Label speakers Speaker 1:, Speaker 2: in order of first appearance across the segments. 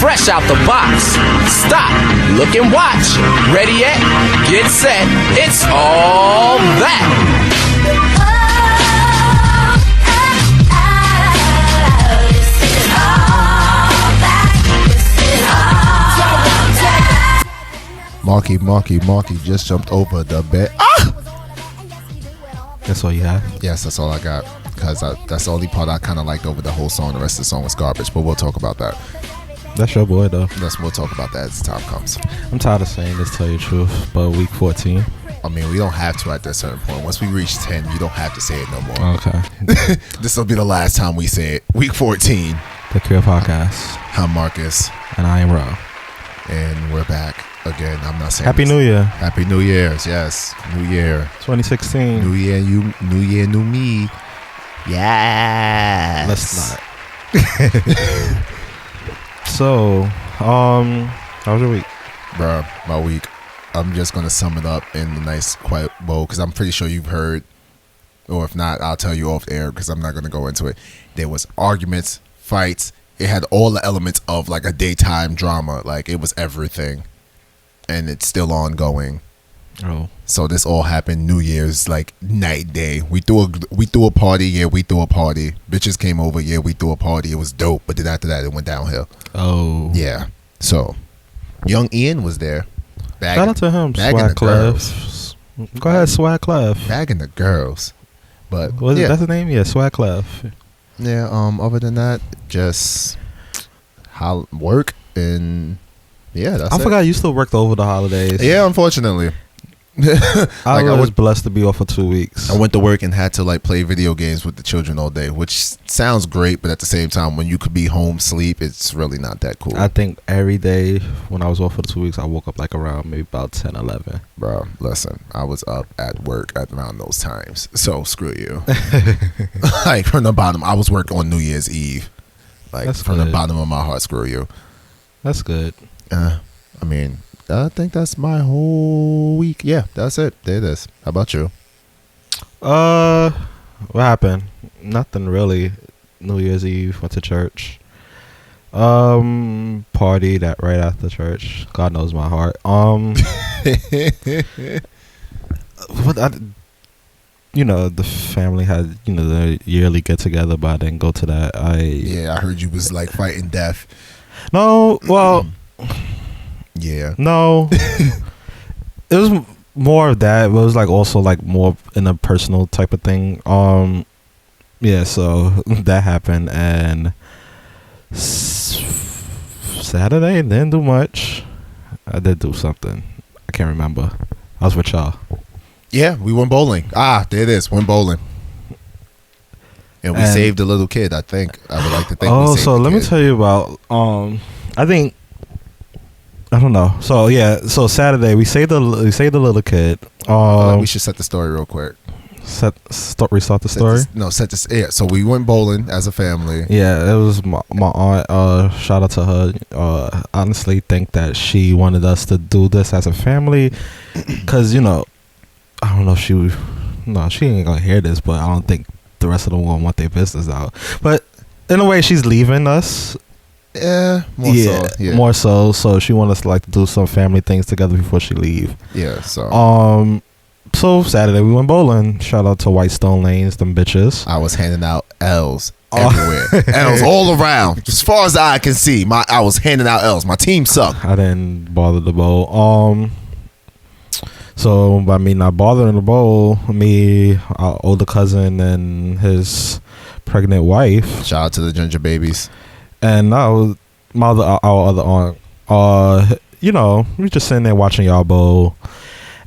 Speaker 1: fresh out the box. Stop, look and watch. Ready yet? Get set. It's all that.
Speaker 2: Marky just jumped over the bed.
Speaker 3: That's all you have?
Speaker 2: Yes, that's all I got. Because that's the only part I kind of liked over the whole song. The rest of the song was garbage, but we'll talk about that.
Speaker 3: That's your boy, though.
Speaker 2: We'll talk about that as the time comes.
Speaker 3: I'm tired of saying this, tell you the truth, but week 14.
Speaker 2: I mean, we don't have to at that certain point. Once we reach 10, you don't have to say it no more.
Speaker 3: Okay.
Speaker 2: This will be the last time we say it. Week 14.
Speaker 3: The Career Podcast.
Speaker 2: I'm Marcus.
Speaker 3: And I am Rob.
Speaker 2: And we're back again. I'm not saying
Speaker 3: Happy
Speaker 2: this.
Speaker 3: New Year.
Speaker 2: Happy New Year's. Yes. New Year.
Speaker 3: 2016.
Speaker 2: New Year, New Year, New Me. Yes.
Speaker 3: Let's not. So, how was your week?
Speaker 2: Bruh, my week. I'm just going to sum it up in a nice, quiet bow because I'm pretty sure you've heard, or if not, I'll tell you off air because I'm not going to go into it. There was arguments, fights. It had all the elements of like a daytime drama. Like it was everything. And it's still ongoing.
Speaker 3: Oh.
Speaker 2: So this all happened New Year's like night day. We threw a party. Yeah, we threw a party. Bitches came over. Yeah, we threw a party. It was dope. But then after that, it went downhill.
Speaker 3: Oh.
Speaker 2: Yeah. So young Ian was there.
Speaker 3: Shout out to him. Swag Clef. Go ahead, Swag Clef.
Speaker 2: Bagging the girls. But
Speaker 3: yeah. That's the name? Yeah, Swag Clef.
Speaker 2: Yeah, other than that, just work and yeah, that's
Speaker 3: I
Speaker 2: it.
Speaker 3: forgot you still worked over the holidays.
Speaker 2: Yeah, unfortunately.
Speaker 3: I was blessed to be off for 2 weeks.
Speaker 2: I went to work and had to like play video games with the children all day, which sounds great, but at the same time, when you could be home sleep, it's really not that cool.
Speaker 3: I think every day when I was off for the 2 weeks, I woke up like around maybe about 10, 11.
Speaker 2: Bro, listen, I was up at work at around those times, so screw you. Like from the bottom, I was working on New Year's Eve. Like
Speaker 3: That's
Speaker 2: from
Speaker 3: good.
Speaker 2: the bottom of my heart, screw you.
Speaker 3: That's good.
Speaker 2: I mean, I think that's my whole week. Yeah, that's it. There it is. How about you?
Speaker 3: What happened? Nothing really. New Year's Eve, went to church. Party that right after church. God knows my heart. The family had, the yearly get together, but I didn't go to that.
Speaker 2: I heard you was like fighting death.
Speaker 3: No, well,
Speaker 2: yeah.
Speaker 3: No. It was more of that, but it was like also like more in a personal type of thing. Yeah, so that happened, and Saturday didn't do much. I did do something. I can't remember. I was with y'all.
Speaker 2: Yeah, we went bowling. There it is. Went bowling. And we saved a little kid, I think. I would like to think.
Speaker 3: Oh, so let me tell you about. I don't know. So yeah, so Saturday we saved the little kid.
Speaker 2: We should set the story real quick.
Speaker 3: Restart the story.
Speaker 2: Set this. Yeah, so we went bowling as a family.
Speaker 3: Yeah, it was my aunt. Shout out to her. Honestly, think that she wanted us to do this as a family, because I don't know if she ain't gonna hear this, but I don't think the rest of them will want their business out. But in a way, she's leaving us.
Speaker 2: Yeah, more so. So she wanted us to like do some family things together before she leave. Yeah. So
Speaker 3: Saturday we went bowling. Shout out to White Stone Lanes, them bitches.
Speaker 2: I was handing out L's everywhere. L's all around. As far as the eye can see, I was handing out L's. My team sucked.
Speaker 3: I didn't bother to bowl. So by me not bothering to bowl, me, our older cousin, and his pregnant wife.
Speaker 2: Shout out to the ginger babies.
Speaker 3: And our other aunt. We just sitting there watching y'all bowl.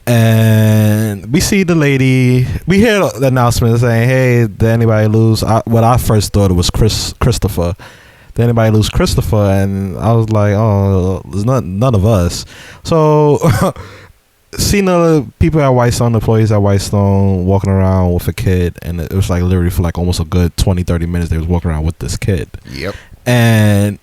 Speaker 3: And we see the lady. We hear the announcement saying, "Hey, did anybody lose?" What I first thought it was Christopher. Did anybody lose Christopher? And I was like, "Oh, there's none of us." So, seeing the people at Whitestone, employees at Whitestone, walking around with a kid, and it was like literally for like almost a good 20-30 minutes, they was walking around with this kid.
Speaker 2: Yep.
Speaker 3: And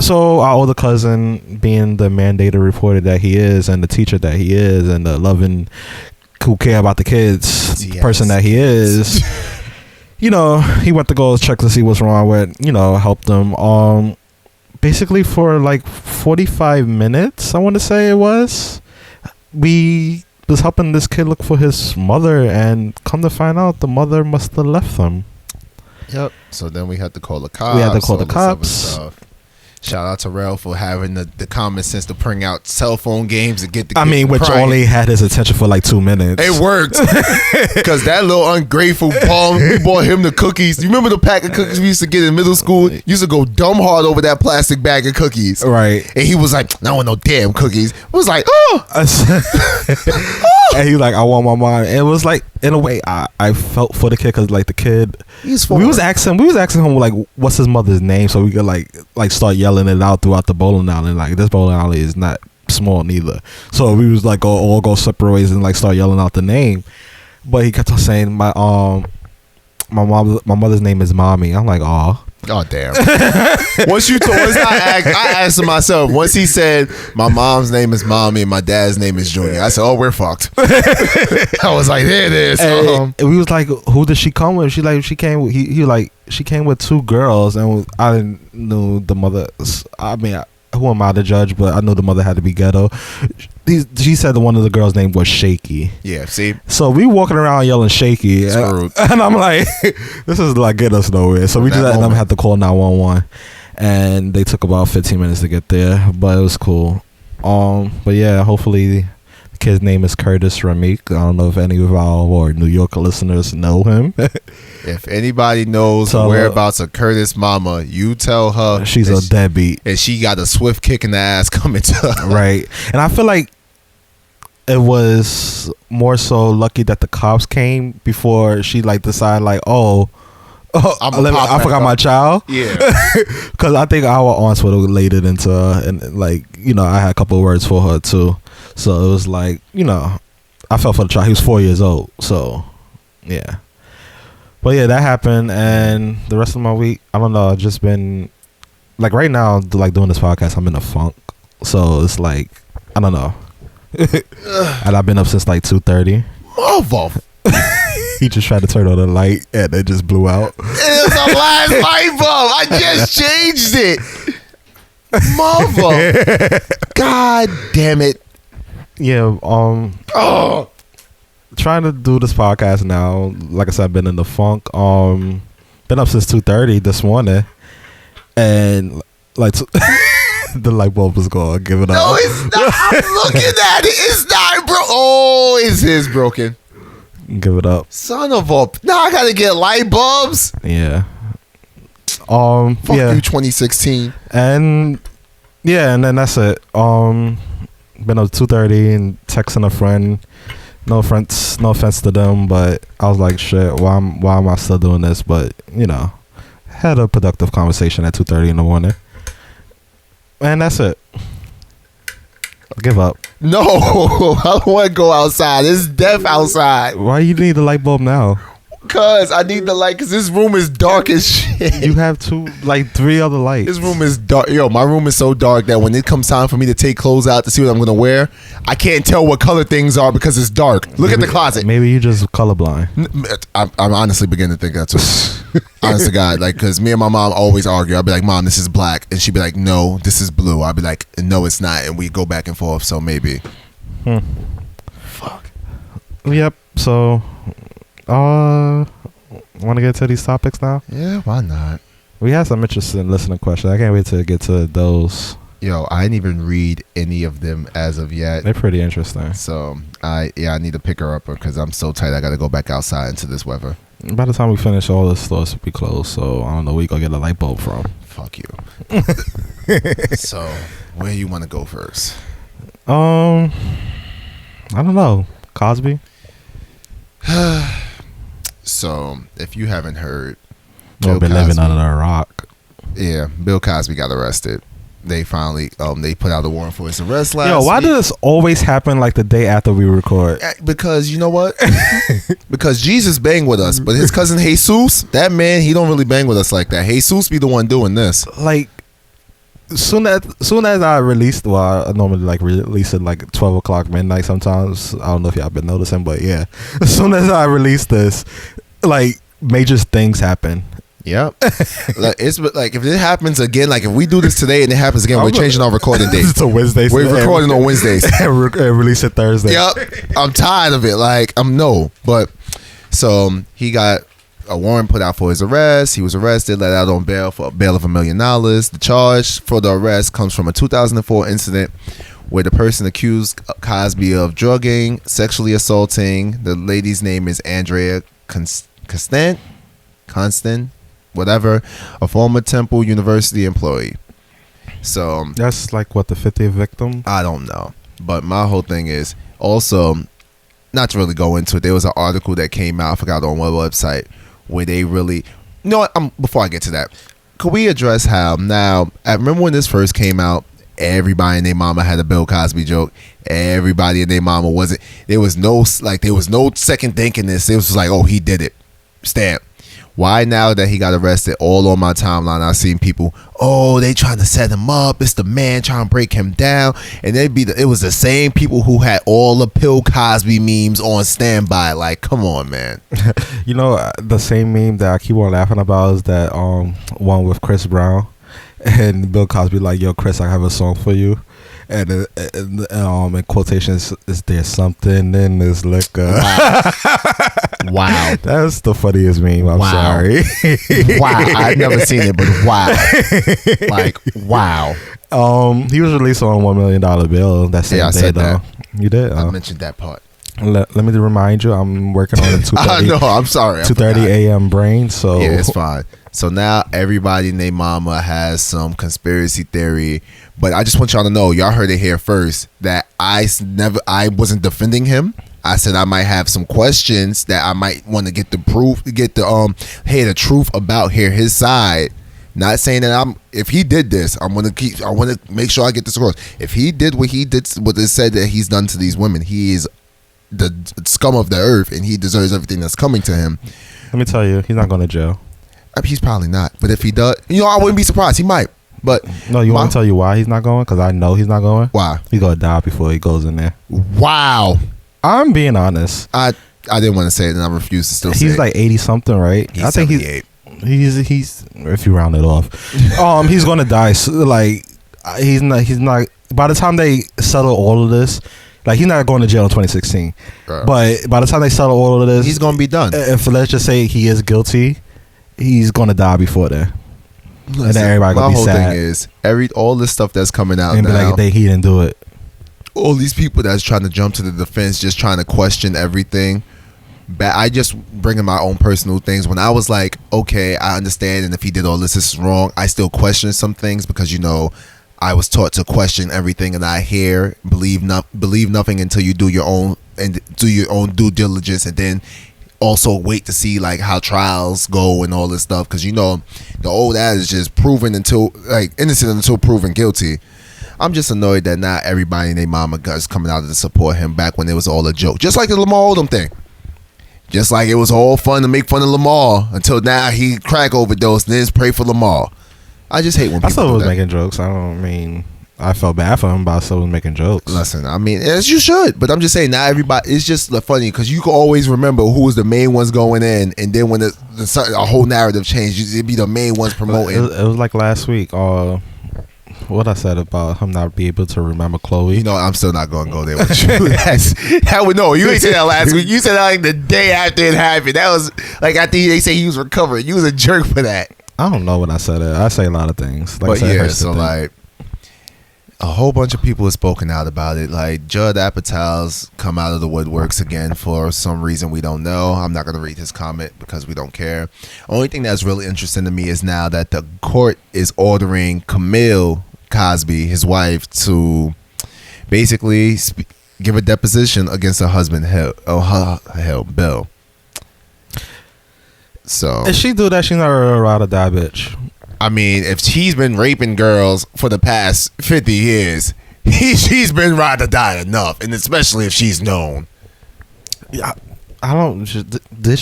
Speaker 3: so our older cousin, being the mandated reporter that he is, and the teacher that he is, and the loving, who care about the kids person that he is, he went to go check to see what's wrong with, help them. basically for like 45 minutes, I want to say it was, we was helping this kid look for his mother, and come to find out the mother must have left them.
Speaker 2: Yep. So then we had to call the cops.
Speaker 3: We had to call the
Speaker 2: all this other
Speaker 3: cops.
Speaker 2: stuff. Shout out to Rel for having the common sense to bring out cell phone games and get the.
Speaker 3: I mean, which
Speaker 2: crying.
Speaker 3: only had his attention for like 2 minutes.
Speaker 2: It worked because that little ungrateful bum. We bought him the cookies. You remember the pack of cookies we used to get in middle school? You used to go dumb hard over that plastic bag of cookies,
Speaker 3: Right.
Speaker 2: And he was like, "I want no damn cookies." I was like, "Oh."
Speaker 3: And he like, I want my mom. It was like, in a way, I felt for the kid, because like the kid,
Speaker 2: He's
Speaker 3: we was asking him like, what's his mother's name, so we could like start yelling it out throughout the bowling alley. Like, this bowling alley is not small neither, so we was like all go separate ways and like start yelling out the name. But he kept on saying my mother's name is Mommy. I'm like, oh.
Speaker 2: Oh damn! Once I asked him myself. Once he said my mom's name is Mommy and my dad's name is Junior, I said, "Oh, we're fucked." I was like, "There it is."
Speaker 3: And we was like, "Who did she come with?" She came with. He like, she came with 2 girls, and I didn't know the mother. I mean, who am I to judge? But I knew the mother had to be ghetto. She said that one of the girls' name was Shaky.
Speaker 2: Yeah, see.
Speaker 3: So we walking around yelling Shaky, and I'm like, this is like getting us nowhere. So we just let them have to call 911, and they took about 15 minutes to get there, but it was cool. But yeah, hopefully the kid's name is Curtis Ramik. I don't know if any of our New York listeners know him.
Speaker 2: If anybody knows the whereabouts of Curtis' mama, you tell her
Speaker 3: she's a deadbeat,
Speaker 2: and she got a swift kick in the ass coming to her.
Speaker 3: Right. And I feel like it was more so lucky that the cops came before she like decided like, I forgot my child.
Speaker 2: Yeah.
Speaker 3: Because I think our aunts would have laid it into her, and like, I had a couple of words for her too. So it was like, I felt for the child. He was 4 years old. So yeah. But yeah, that happened, and the rest of my week, I don't know, I've just been like, right now, like doing this podcast, I'm in a funk. So it's like, I don't know. And I've been up since like 2:30.
Speaker 2: Mother.
Speaker 3: He just tried to turn on the light and it just blew out.
Speaker 2: It was the last light bulb. I just changed it. Mother. God damn it.
Speaker 3: Yeah. Trying to do this podcast now. Like I said, I've been in the funk. Been up since 2:30 this morning, and like. The light bulb was gone. Give it up.
Speaker 2: No, it's not. I'm looking at it. It's not, bro. Oh, it is broken.
Speaker 3: Give it up.
Speaker 2: Son of a. Now I gotta get light bulbs.
Speaker 3: Yeah.
Speaker 2: Fuck you, 2016.
Speaker 3: And yeah, and then that's it. Been up 2:30 and texting a friend. No offense to them, but I was like, shit. Why am I still doing this? But had a productive conversation at 2:30 in the morning. And that's it. Give up.
Speaker 2: No, I don't want to go outside. It's death outside.
Speaker 3: Why you need the light bulb now?
Speaker 2: Cause I need the light. Cause this room is dark as shit.
Speaker 3: You have 3 other lights.
Speaker 2: This room is dark. Yo, my room is so dark that when it comes time for me to take clothes out to see what I'm gonna wear, I can't tell what color things are because it's dark. Look at the closet.
Speaker 3: Maybe you just colorblind.
Speaker 2: I'm honestly beginning to think that too. Honest to God, like, cause me and my mom always argue. I'll be like, "Mom, this is black," and she'd be like, "No, this is blue." I'll be like, "No, it's not," and we go back and forth. So maybe. Fuck.
Speaker 3: Yep. So, want to get to these topics now?
Speaker 2: Yeah, why not?
Speaker 3: We had some interesting listener questions. I can't wait to get to those.
Speaker 2: Yo, I didn't even read any of them as of yet.
Speaker 3: They're pretty interesting.
Speaker 2: So I need to pick her up because I'm so tight. I got to go back outside into this weather.
Speaker 3: By the time we finish, all the stores will be closed. So I don't know where you gonna get a light bulb from.
Speaker 2: Fuck you. So where you want to go first?
Speaker 3: I don't know. Cosby.
Speaker 2: So if you haven't heard,
Speaker 3: Or been living under a rock.
Speaker 2: Yeah, Bill Cosby got arrested. They finally they put out a warrant for his arrest last
Speaker 3: Yo, why
Speaker 2: week.
Speaker 3: does this always happen like the day after we record?
Speaker 2: Because you know what? Because Jesus bang with us, but his cousin Jesus, that man, he don't really bang with us like that. Jesus be the one doing this.
Speaker 3: Like, soon as I released, I normally like release it like 12 o'clock midnight sometimes. I don't know if y'all been noticing, but yeah, as soon as I released this, like, major things happen.
Speaker 2: Yep. Like, it's like if it happens again, like if we do this today and it happens again, we're changing our recording date.
Speaker 3: It's a Wednesday.
Speaker 2: We're recording on Wednesdays
Speaker 3: and release it Thursday.
Speaker 2: Yep. I'm tired of it. Like but so he got a warrant put out for his arrest. He was arrested, let out on bail for a bail of $1 million. The charge for the arrest comes from a 2004 incident where the person accused Cosby of drugging, sexually assaulting. The lady's name is Andrea Constant, whatever, a former Temple University employee. So
Speaker 3: that's like what, the 50th victim?
Speaker 2: I don't know, but my whole thing is also, not to really go into it, there was an article that came out, I forgot on what website, where they really, you know what, before I get to that, could we address how now, I remember when this first came out, everybody and their mama had a Bill Cosby joke. Everybody and their mama wasn't, there was no second thinking this. It was just like, oh, he did it, stamp. Why now that he got arrested, all on my timeline I've seen people, oh, they trying to set him up, it's the man trying to break him down, and it was the same people who had all the Bill Cosby memes on standby. Like, come on, man.
Speaker 3: You know, the same meme that I keep on laughing about is that one with Chris Brown and Bill Cosby like, yo, Chris, I have a song for you. And in quotations, is there something in this liquor? Wow. That's the funniest meme. I'm sorry.
Speaker 2: Wow. I've never seen it, but wow. Like, wow.
Speaker 3: He was released on $1 million bail that same day, though. You did?
Speaker 2: I mentioned that part.
Speaker 3: Let me remind you, I'm working on the 2:30.
Speaker 2: I know, I'm sorry.
Speaker 3: 2:30 a.m. brain, so
Speaker 2: yeah, it's fine. So now everybody and their mama has some conspiracy theory, but I just want y'all to know, y'all heard it here first, that I wasn't defending him. I said I might have some questions that I might want to get the proof, hear the truth about, hear his side. Not saying that if he did this, I want to make sure I get this across. If he did what it said that he's done to these women, he is the scum of the earth and he deserves everything that's coming to him.
Speaker 3: Let me tell you, he's not going to jail.
Speaker 2: He's probably not, but if he does, I wouldn't be surprised. He might, but
Speaker 3: no. You want to tell you why he's not going? Because I know he's not going.
Speaker 2: Why?
Speaker 3: He's gonna die before he goes in there.
Speaker 2: Wow.
Speaker 3: I'm being honest.
Speaker 2: I didn't want to say it, and I refuse to still say it.
Speaker 3: He's like 80 something, right?
Speaker 2: I think 78.
Speaker 3: He's if you round it off, he's gonna die. Like he's not. By the time they settle all of this, like, he's not going to jail in 2016. But by the time they settle all of this,
Speaker 2: he's gonna be done.
Speaker 3: If let's just say he is guilty, he's gonna die before then.
Speaker 2: Listen,
Speaker 3: and then everybody gonna be sad.
Speaker 2: My whole thing is all this stuff that's coming out
Speaker 3: and
Speaker 2: now.
Speaker 3: Be like, he didn't do it.
Speaker 2: All these people that's trying to jump to the defense, just trying to question everything. I just bring in my own personal things. When I was like, okay, I understand, and if he did all this is wrong, I still question some things because I was taught to question everything, and I believe nothing until you do your own due diligence, and then also wait to see like how trials go and all this stuff, because the old adage is just proven until innocent until proven guilty. I'm just annoyed that not everybody and their mama is coming out to support him back when it was all a joke, just like the Lamar Odom thing. Just like it was all fun to make fun of Lamar until now he crack overdosed and then pray for Lamar. I just hate when people
Speaker 3: I still
Speaker 2: do
Speaker 3: was
Speaker 2: that.
Speaker 3: making jokes. I felt bad for him, but I still was making jokes.
Speaker 2: Listen, as you should, but I'm just saying, not everybody. It's just funny because you can always remember who was the main ones going in, and then when a whole narrative changed, it'd be the main ones promoting.
Speaker 3: It was like last week. What I said about him not being able to remember Chloe.
Speaker 2: I'm still not going to go there with you. No, you ain't said that last week. You said that like the day after it happened. That was like after they say he was recovering. You was a jerk for that.
Speaker 3: I don't know when I said it. I say a lot of things.
Speaker 2: But so like a whole bunch of people have spoken out about it. Like Judd Apatow's come out of the woodworks again for some reason we don't know. I'm not going to read his comment because we don't care. Only thing that's really interesting to me is now that the court is ordering Camille Cosby, his wife, to basically give a deposition against her husband, Bill. So
Speaker 3: if she do that, she's not a ride or die bitch.
Speaker 2: If she's been raping girls for the past 50 years, she's been ride or die enough, and especially if she's known.
Speaker 3: Yeah, I don't.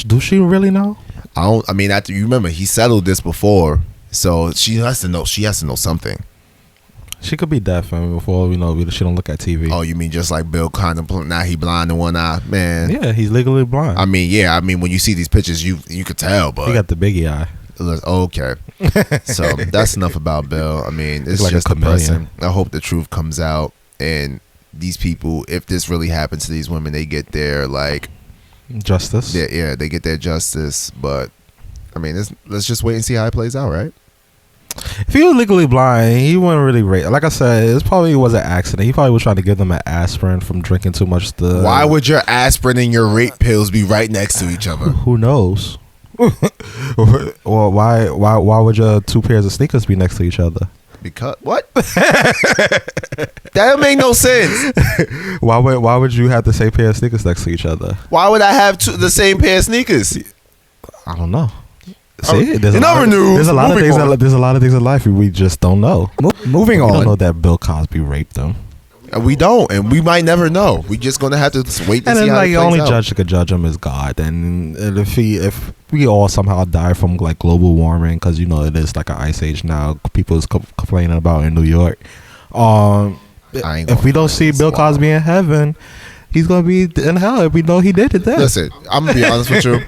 Speaker 3: Do she really know?
Speaker 2: After you remember, he settled this before, so she has to know. She has to know something.
Speaker 3: She could be deaf, and before we know, she don't look at TV.
Speaker 2: Oh, you mean just like Bill Clinton? Now he blind in one eye, man.
Speaker 3: Yeah, he's legally blind.
Speaker 2: when you see these pictures, you could tell, but
Speaker 3: he got the biggie eye.
Speaker 2: Okay. So that's enough about Bill. I mean, it's
Speaker 3: like
Speaker 2: just
Speaker 3: a chameleon.
Speaker 2: depressing. I hope the truth comes out and these people, if this really happens to these women, they get their like
Speaker 3: Justice.
Speaker 2: they get their justice. But I mean, let's just wait and see how it plays out, right?
Speaker 3: If he was legally blind, he wouldn't really rate. Like I said, it probably was an accident. He probably was trying to give them an aspirin from drinking too much.
Speaker 2: Why would your aspirin and your rape pills be right next to each other?
Speaker 3: Who knows? Well, why would your two pairs of sneakers be next to each other?
Speaker 2: Because what? That don't make no sense.
Speaker 3: Why would you have the same pair of sneakers next to each other?
Speaker 2: Why would I have the same pair of sneakers?
Speaker 3: I don't know. See,
Speaker 2: in other news,
Speaker 3: there's a lot of
Speaker 2: moving
Speaker 3: things.
Speaker 2: on.
Speaker 3: There's a lot of things in life we just don't know.
Speaker 2: Moving
Speaker 3: We don't know
Speaker 2: on.
Speaker 3: that Bill Cosby raped them.
Speaker 2: We don't, and we might never know. We just gonna have to wait to
Speaker 3: And
Speaker 2: see
Speaker 3: then,
Speaker 2: how
Speaker 3: like,
Speaker 2: it
Speaker 3: the
Speaker 2: plays
Speaker 3: only
Speaker 2: out.
Speaker 3: judge that could judge him is God. And if we all somehow die from like global warming, because you know it is like an ice age now, people is complaining about in New York. If we don't see Bill Cosby in heaven, he's gonna be in hell. If we know he did it, then
Speaker 2: Listen, I'm gonna be honest with you.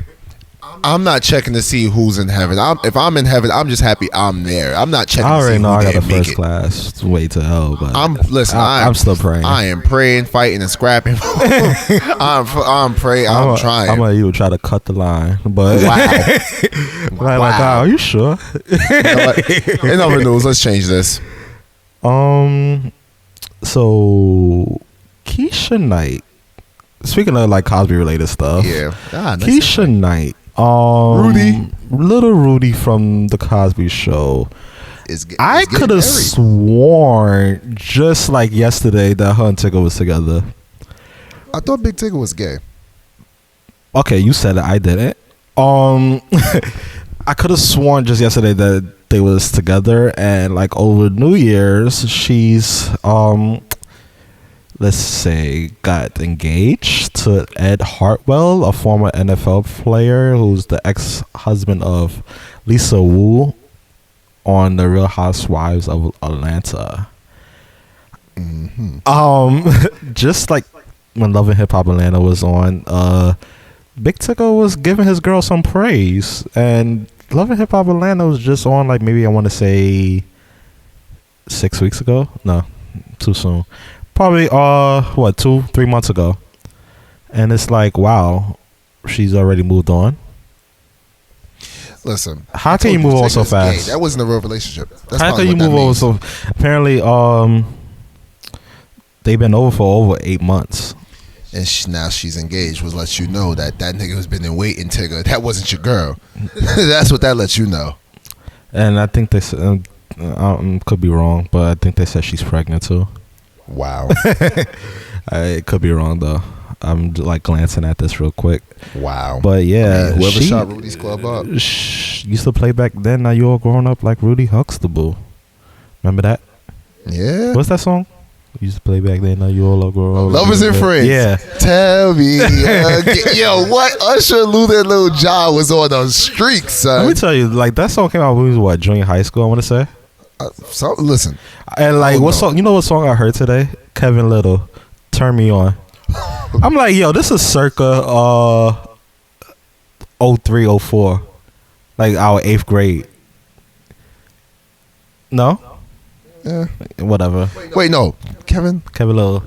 Speaker 2: I'm not checking to see who's in heaven. If I'm in heaven, I'm just happy I'm there. I'm not checking.
Speaker 3: I already
Speaker 2: to see
Speaker 3: know
Speaker 2: who
Speaker 3: I got a
Speaker 2: didn't make
Speaker 3: first
Speaker 2: it.
Speaker 3: class way to hell. But
Speaker 2: I'm
Speaker 3: still praying.
Speaker 2: I am praying, fighting, and scrapping. I'm praying. I'm trying.
Speaker 3: I'm gonna even try to cut the line, but
Speaker 2: Wow.
Speaker 3: like, are you sure?
Speaker 2: In other news, let's change this.
Speaker 3: So Keisha Knight. Speaking of like Cosby related stuff,
Speaker 2: Yeah. Nice.
Speaker 3: Keisha Knight,
Speaker 2: Rudy.
Speaker 3: little Rudy from the Cosby Show. I could have sworn just like yesterday that her and Tigger was together.
Speaker 2: I thought Big Tigger was gay.
Speaker 3: Okay, you said it. I didn't. I could have sworn just yesterday that they was together, and like over New Year's, she's let's say got engaged to Ed Hartwell, a former NFL player who's the ex-husband of Lisa Wu on The Real Housewives of Atlanta. Just like when Love and Hip Hop Atlanta was on, Big Tickle was giving his girl some praise, and Love and Hip Hop Atlanta was just on like maybe I want to say 6 weeks ago. No, too soon. Probably 2-3 months ago, and it's like, wow, she's already moved on.
Speaker 2: Listen,
Speaker 3: How can you move on so fast?
Speaker 2: That wasn't a real relationship. That's
Speaker 3: How
Speaker 2: probably
Speaker 3: can you
Speaker 2: what that
Speaker 3: move on
Speaker 2: means.
Speaker 3: so? Apparently, they've been over for over 8 months.
Speaker 2: And now she's engaged, which lets you know that nigga who's been in waiting, Tigger, that wasn't your girl. That's what that lets you know.
Speaker 3: And I think they said, could be wrong, but I think they said she's pregnant too.
Speaker 2: Wow.
Speaker 3: It could be wrong though. I'm like glancing at this real quick.
Speaker 2: Wow.
Speaker 3: But yeah,
Speaker 2: whoever shot Rudy's club up.
Speaker 3: Used to play back then. Now you all grown up like Rudy Huxtable. Remember that?
Speaker 2: Yeah.
Speaker 3: What's that song? Used to play back then. Now you all grown up.
Speaker 2: Lovers and Friends.
Speaker 3: Yeah.
Speaker 2: Tell me again. Yo, what? Usher, Luther, and Lil Jon was on a streak, son.
Speaker 3: Let me tell you, like that song came out when we was what, junior high school, I want to say.
Speaker 2: Listen.
Speaker 3: And like,
Speaker 2: Oh,
Speaker 3: what
Speaker 2: no.
Speaker 3: song? You know what song I heard today? Kevin Little, "Turn Me On." I'm like, yo, this is circa 03, 04, like our 8th grade. No,
Speaker 2: Yeah.
Speaker 3: whatever.
Speaker 2: Wait, no. Kevin,
Speaker 3: Little.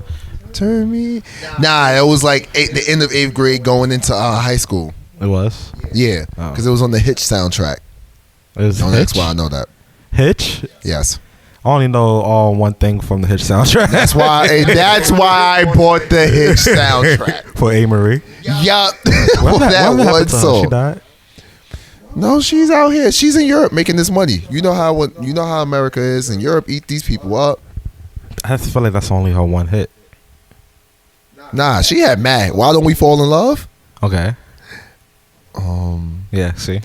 Speaker 2: turn me. Nah, it was like the end of 8th grade going into high school.
Speaker 3: It was.
Speaker 2: Yeah.
Speaker 3: Oh.
Speaker 2: Because it was on the Hitch soundtrack.
Speaker 3: It was
Speaker 2: No,
Speaker 3: Hitch.
Speaker 2: that's why I know that.
Speaker 3: Hitch.
Speaker 2: Yes.
Speaker 3: I only know one thing from the Hitch soundtrack.
Speaker 2: That's why I bought the Hitch soundtrack.
Speaker 3: For A. Marie.
Speaker 2: Yup.
Speaker 3: What
Speaker 2: For that
Speaker 3: happened
Speaker 2: one
Speaker 3: to her? She
Speaker 2: song.
Speaker 3: died.
Speaker 2: No, she's out here. She's in Europe making this money. You know how America is, and Europe eat these people up.
Speaker 3: I feel like that's only her one hit.
Speaker 2: Nah, she had mad. Why don't we fall in love?
Speaker 3: Okay. Yeah. See.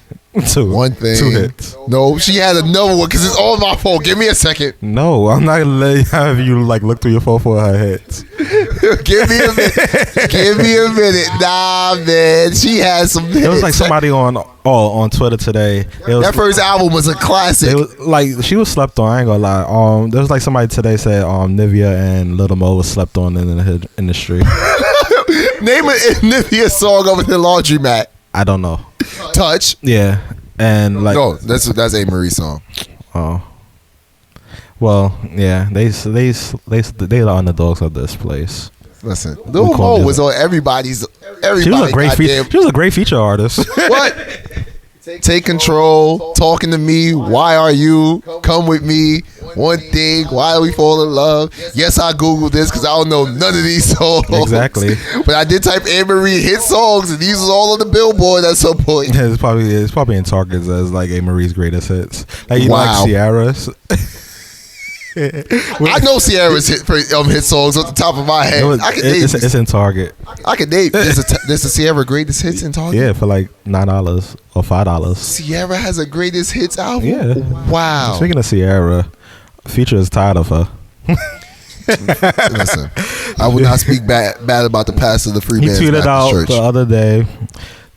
Speaker 3: Two.
Speaker 2: One thing.
Speaker 3: 2 hits.
Speaker 2: No, she had another one because it's on my phone. Give me a second.
Speaker 3: No, I'm not gonna let have you like look through your phone for her hits.
Speaker 2: Give me a minute. Give me a minute. Nah, man. She had some hits.
Speaker 3: It was like somebody on Twitter today. It was,
Speaker 2: That first album was a classic.
Speaker 3: it was like she was slept on. I ain't gonna lie. There was like somebody today said Nivea and Little Mo was slept on in the industry.
Speaker 2: Name an Nivea song over the laundromat.
Speaker 3: I don't know.
Speaker 2: Touch.
Speaker 3: Yeah, And like,
Speaker 2: No, that's A. Marie's song.
Speaker 3: oh, well, yeah, they the underdogs of this place.
Speaker 2: Listen, Lil Mo was on everybody's.
Speaker 3: She was a great she was a great feature artist.
Speaker 2: What? Take Control, Talking to Me, Why Are You, Come With Me, One Thing, Why We Fall in Love. Yes, I Googled this because I don't know none of these songs.
Speaker 3: Exactly.
Speaker 2: But I did type Anne Marie hit songs, and these was all on the Billboard at some point.
Speaker 3: Yeah, it's probably in Targets as like A. Marie's greatest hits. Like you like Ciara's.
Speaker 2: I know Ciara's hit songs off the top of my head.
Speaker 3: It's in Target.
Speaker 2: I can name. There's a Ciara greatest hits in Target.
Speaker 3: Yeah, for like $9 or $5.
Speaker 2: Ciara has a greatest hits album.
Speaker 3: Yeah.
Speaker 2: Wow.
Speaker 3: Speaking of Ciara, Future is tired of her.
Speaker 2: Listen, I will not speak bad about the pastor of the Free Bands
Speaker 3: He tweeted out
Speaker 2: Church.
Speaker 3: the other day,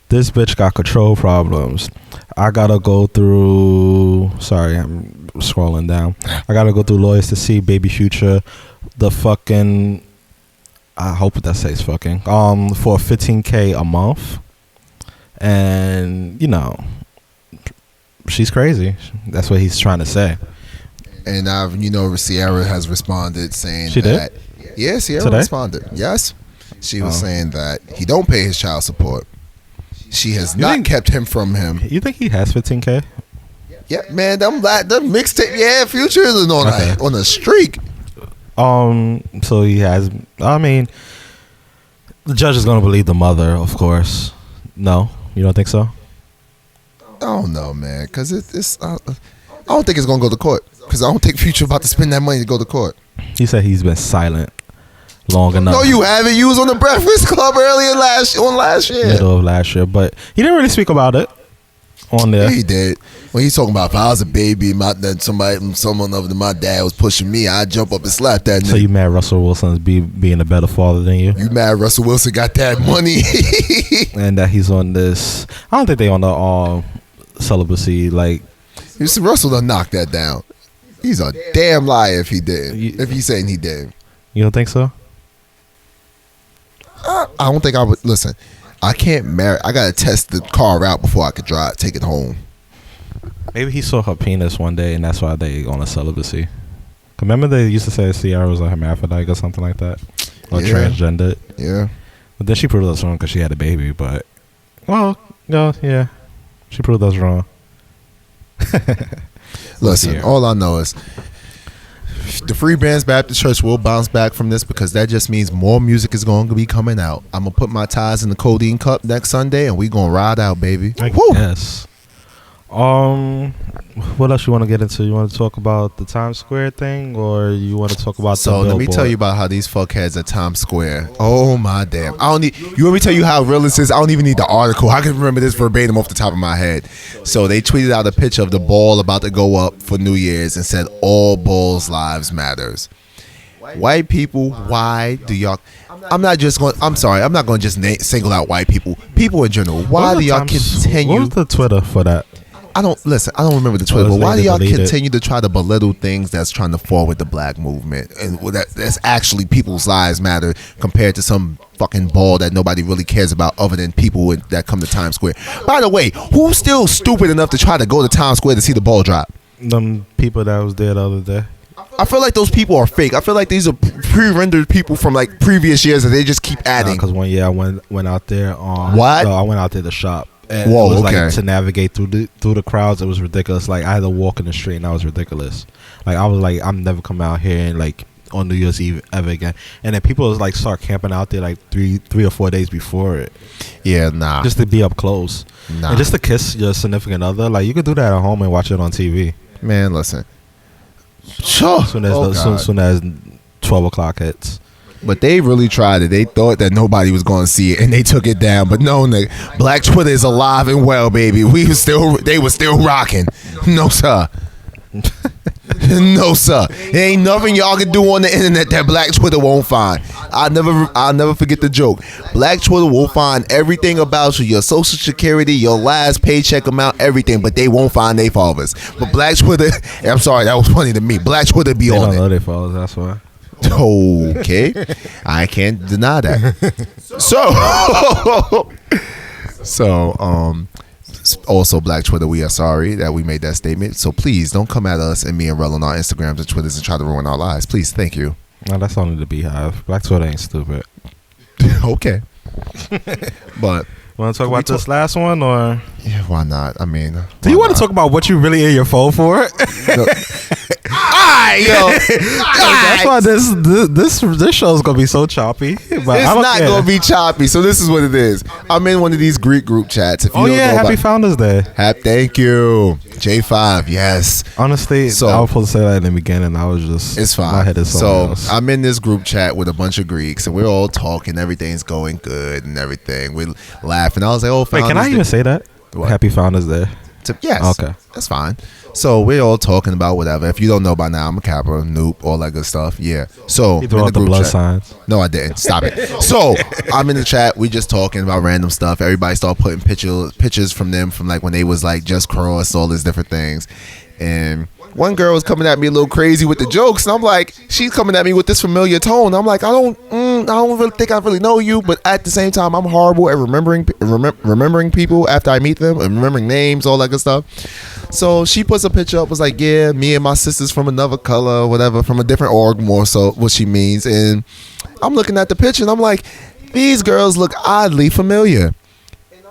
Speaker 3: "This bitch got control problems. I gotta go through." Sorry, I'm scrolling down. I gotta go through lawyers to see Baby Future. The fucking, I hope that says fucking. For $15K a month, and you know, she's crazy. That's what he's trying to say.
Speaker 2: And Ciara has responded saying
Speaker 3: she
Speaker 2: that.
Speaker 3: Did?
Speaker 2: Yeah, Ciara
Speaker 3: Today?
Speaker 2: responded. Yes, she was saying that he don't pay his child support. She has not kept him from him.
Speaker 3: You think he has $15K?
Speaker 2: Yeah, man, them mixtape. Yeah, Future is on a streak.
Speaker 3: So he has. I mean, the judge is gonna believe the mother, of course. No, you don't think so?
Speaker 2: I don't know, man, because it's. I don't think it's gonna go to court. Because I don't think Future about to spend that money to go to court.
Speaker 3: He said he's been silent long enough.
Speaker 2: No, you haven't. You was on the Breakfast Club earlier last year.
Speaker 3: Middle of last year, but he didn't really speak about it on there.
Speaker 2: Yeah, he did. When he's talking about if I was a baby, someone other than my dad was pushing me, I'd jump up and slap that nigga.
Speaker 3: So you mad Russell Wilson's being a better father than you?
Speaker 2: You mad Russell Wilson got that money?
Speaker 3: And that he's on this. I don't think they on the celibacy. Like,
Speaker 2: Russell done knocked that down. He's a damn liar if he did. If he's saying he did.
Speaker 3: You don't think so?
Speaker 2: I don't think I would. Listen, I can't marry. I gotta test the car out before I could take it home.
Speaker 3: Maybe he saw her penis one day, and that's why they on a celibacy. Remember they used to say Ciara was a hermaphrodite or something like that, or transgendered.
Speaker 2: Yeah.
Speaker 3: But then she proved us wrong because she had a baby. But yeah, she proved us wrong.
Speaker 2: Listen, all I know is the Free Bands Baptist Church will bounce back from this because that just means more music is going to be coming out. I'm going to put my ties in the codeine cup next Sunday and we going to ride out, baby.
Speaker 3: Yes. What else you want to get into? You want to talk about the Times Square thing, or you want to talk about the
Speaker 2: let me
Speaker 3: Billboard?
Speaker 2: tell you about how these fuckheads at Times Square. Oh my damn! I don't need. You want me to tell you how real this is? I don't even need the article. I can remember this verbatim off the top of my head. So they tweeted out a picture of the ball about to go up for New Year's and said, "All balls lives matters." White people, why do y'all? I'm not just going. I'm sorry. I'm not going to just single out white people. People in general. Why do y'all continue?
Speaker 3: What was the Twitter for that?
Speaker 2: I don't remember the Twitter, but why do y'all continue to try to belittle things that's trying to forward the black movement and that's actually people's lives matter compared to some fucking ball that nobody really cares about other than people that come to Times Square? By the way, who's still stupid enough to try to go to Times Square to see the ball drop?
Speaker 3: Them people that was there the other day.
Speaker 2: I feel like those people are fake. I feel like these are pre-rendered people from like previous years that they just keep adding.
Speaker 3: Because one year I went out there on
Speaker 2: what?
Speaker 3: I went out there to shop. And
Speaker 2: whoa,
Speaker 3: it was
Speaker 2: okay.
Speaker 3: Like to navigate through the crowds, it was ridiculous. Like I had to walk in the street, and that was ridiculous. Like I was like, I'm never coming out here and like on New Year's Eve ever again. And then people was like start camping out there like three or 4 days before it.
Speaker 2: Yeah, nah.
Speaker 3: Just to be up close, and just to kiss your significant other. Like you could do that at home and watch it on TV.
Speaker 2: Man, listen. Sure.
Speaker 3: Soon as 12 o'clock hits.
Speaker 2: But they really tried it. They thought that nobody was going to see it, and they took it down. But no, nigga, Black Twitter is alive and well, baby. They were still rocking. No, sir. No, sir. There ain't nothing y'all can do on the internet that Black Twitter won't find. I'll never forget the joke. Black Twitter will find everything about you, your social security, your last paycheck amount, everything, but they won't find their fathers. But Black Twitter, I'm sorry, that was funny to me. Black Twitter be on it.
Speaker 3: They don't know their fathers, that's why.
Speaker 2: Okay, I can't deny that. So Also, Black Twitter, we are sorry that we made that statement. So please don't come at us and me and Rel on our Instagrams and Twitters and try to ruin our lives. Please, thank you.
Speaker 3: No, that's only the Beehive. Black Twitter ain't stupid.
Speaker 2: Okay. But
Speaker 3: Want to talk about this last one, or
Speaker 2: yeah, why not? I mean,
Speaker 3: do you want to talk about what you really in your phone for?
Speaker 2: No.
Speaker 3: That's why this show's gonna be so choppy. But
Speaker 2: It's not gonna be choppy. So this is what it is. I'm in one of these Greek group chats. If you don't know
Speaker 3: Happy Founders Day.
Speaker 2: Thank you, J5. Yes.
Speaker 3: Honestly,
Speaker 2: So
Speaker 3: I was supposed to say that in the beginning. I was just
Speaker 2: it's fine.
Speaker 3: My head is
Speaker 2: so
Speaker 3: else.
Speaker 2: I'm in this group chat with a bunch of Greeks, and we're all talking. Everything's going good and everything. We're laughing. I was like, "Oh,
Speaker 3: wait, can I even say that?
Speaker 2: What?
Speaker 3: Happy Founders Day.
Speaker 2: Yes.
Speaker 3: Okay.
Speaker 2: That's fine. So we're all talking about whatever. If you don't know by now, I'm a Capra, Noop, all that good stuff. Yeah. So
Speaker 3: You threw out the blood signs.
Speaker 2: No, I didn't. Stop it. So I'm in the chat. We just talking about random stuff. Everybody start putting pictures from them from like when they was like just crossed, all these different things. And one girl was coming at me a little crazy with the jokes, and I'm like, she's coming at me with this familiar tone. I'm like, I don't really think I really know you, but at the same time, I'm horrible at remembering people after I meet them and remembering names, all that good stuff. So she puts a picture up, was like, yeah, me and my sisters from another color, whatever, from a different org, more so what she means. And I'm looking at the picture, and I'm like, these girls look oddly familiar.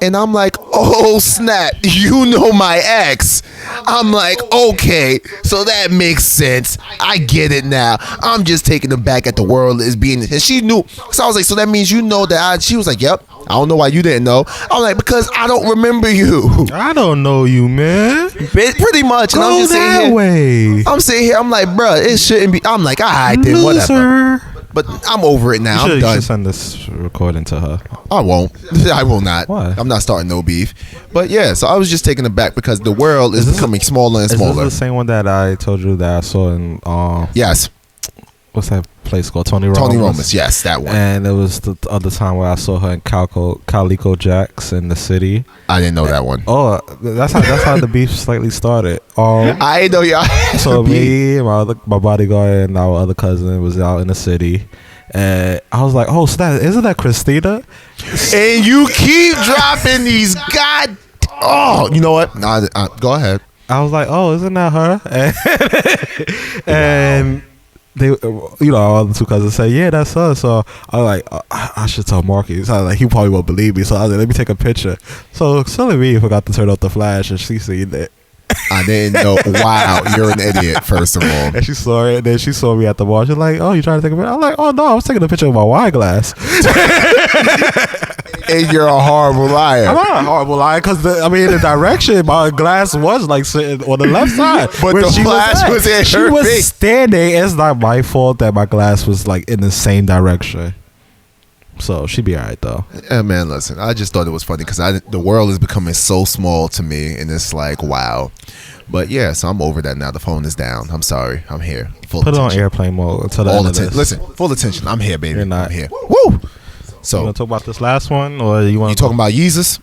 Speaker 2: And I'm like, oh snap, you know my ex. I'm like, okay, so that makes sense. I get it now. I'm just taking them back at the world as being, and she knew. So I was like, so that means you know that she was like, yep. I don't know why you didn't know. I'm like, because I don't remember you.
Speaker 3: I don't know you, man.
Speaker 2: Pretty much. And
Speaker 3: Go
Speaker 2: I'm just
Speaker 3: that
Speaker 2: sitting here.
Speaker 3: way.
Speaker 2: I'm sitting here. I'm like, bruh, it shouldn't be. I'm like, all right, then whatever. But I'm over it now. I'm done.
Speaker 3: You should send this recording to her.
Speaker 2: I won't. I will not.
Speaker 3: Why?
Speaker 2: I'm not starting no beef. But yeah, so I was just taken aback because the world is becoming smaller and smaller.
Speaker 3: Is this the same one that I told you that I saw in
Speaker 2: yes.
Speaker 3: What's that place called? Tony Roma's?
Speaker 2: Tony Roma's, yes, that one.
Speaker 3: And it was the other time where I saw her in Calico Jacks in the city.
Speaker 2: I didn't know that one.
Speaker 3: Oh, that's how the beef slightly started.
Speaker 2: I didn't know y'all.
Speaker 3: So me, my bodyguard, and our other cousin was out in the city. And I was like, oh, so isn't that Christina?
Speaker 2: And you keep dropping these you know what? Nah, go ahead.
Speaker 3: I was like, oh, isn't that her? And they, our other two cousins say, yeah, that's her. So I was like, I should tell Marky. So I was like, he probably won't believe me. So I was like, let me take a picture. So silly me forgot to turn off the flash, and she seen it.
Speaker 2: I didn't know. Wow, you're an idiot, first of all.
Speaker 3: And she saw it, and then she saw me at the bar. She's like, oh, you trying to take a picture? I'm like, oh, no, I was taking a picture of my wine glass.
Speaker 2: And you're a horrible liar.
Speaker 3: I'm not a horrible liar, because, the direction, my glass was, like, sitting on the left side.
Speaker 2: But the flash was in her face. She was
Speaker 3: standing. It's not my fault that my glass was, like, in the same direction. So she'd be all right, though.
Speaker 2: Yeah, man, listen, I just thought it was funny because the world is becoming so small to me, and it's like, wow. But yeah, so I'm over that now. The phone is down. I'm sorry. I'm here. Full
Speaker 3: Put
Speaker 2: attention.
Speaker 3: it on airplane mode until the
Speaker 2: All
Speaker 3: end of
Speaker 2: attention.
Speaker 3: this.
Speaker 2: Listen, full attention. I'm here, baby.
Speaker 3: You're not.
Speaker 2: I'm here. Woo! So
Speaker 3: you want to talk about this last one, or you want
Speaker 2: to talking about Yeezus?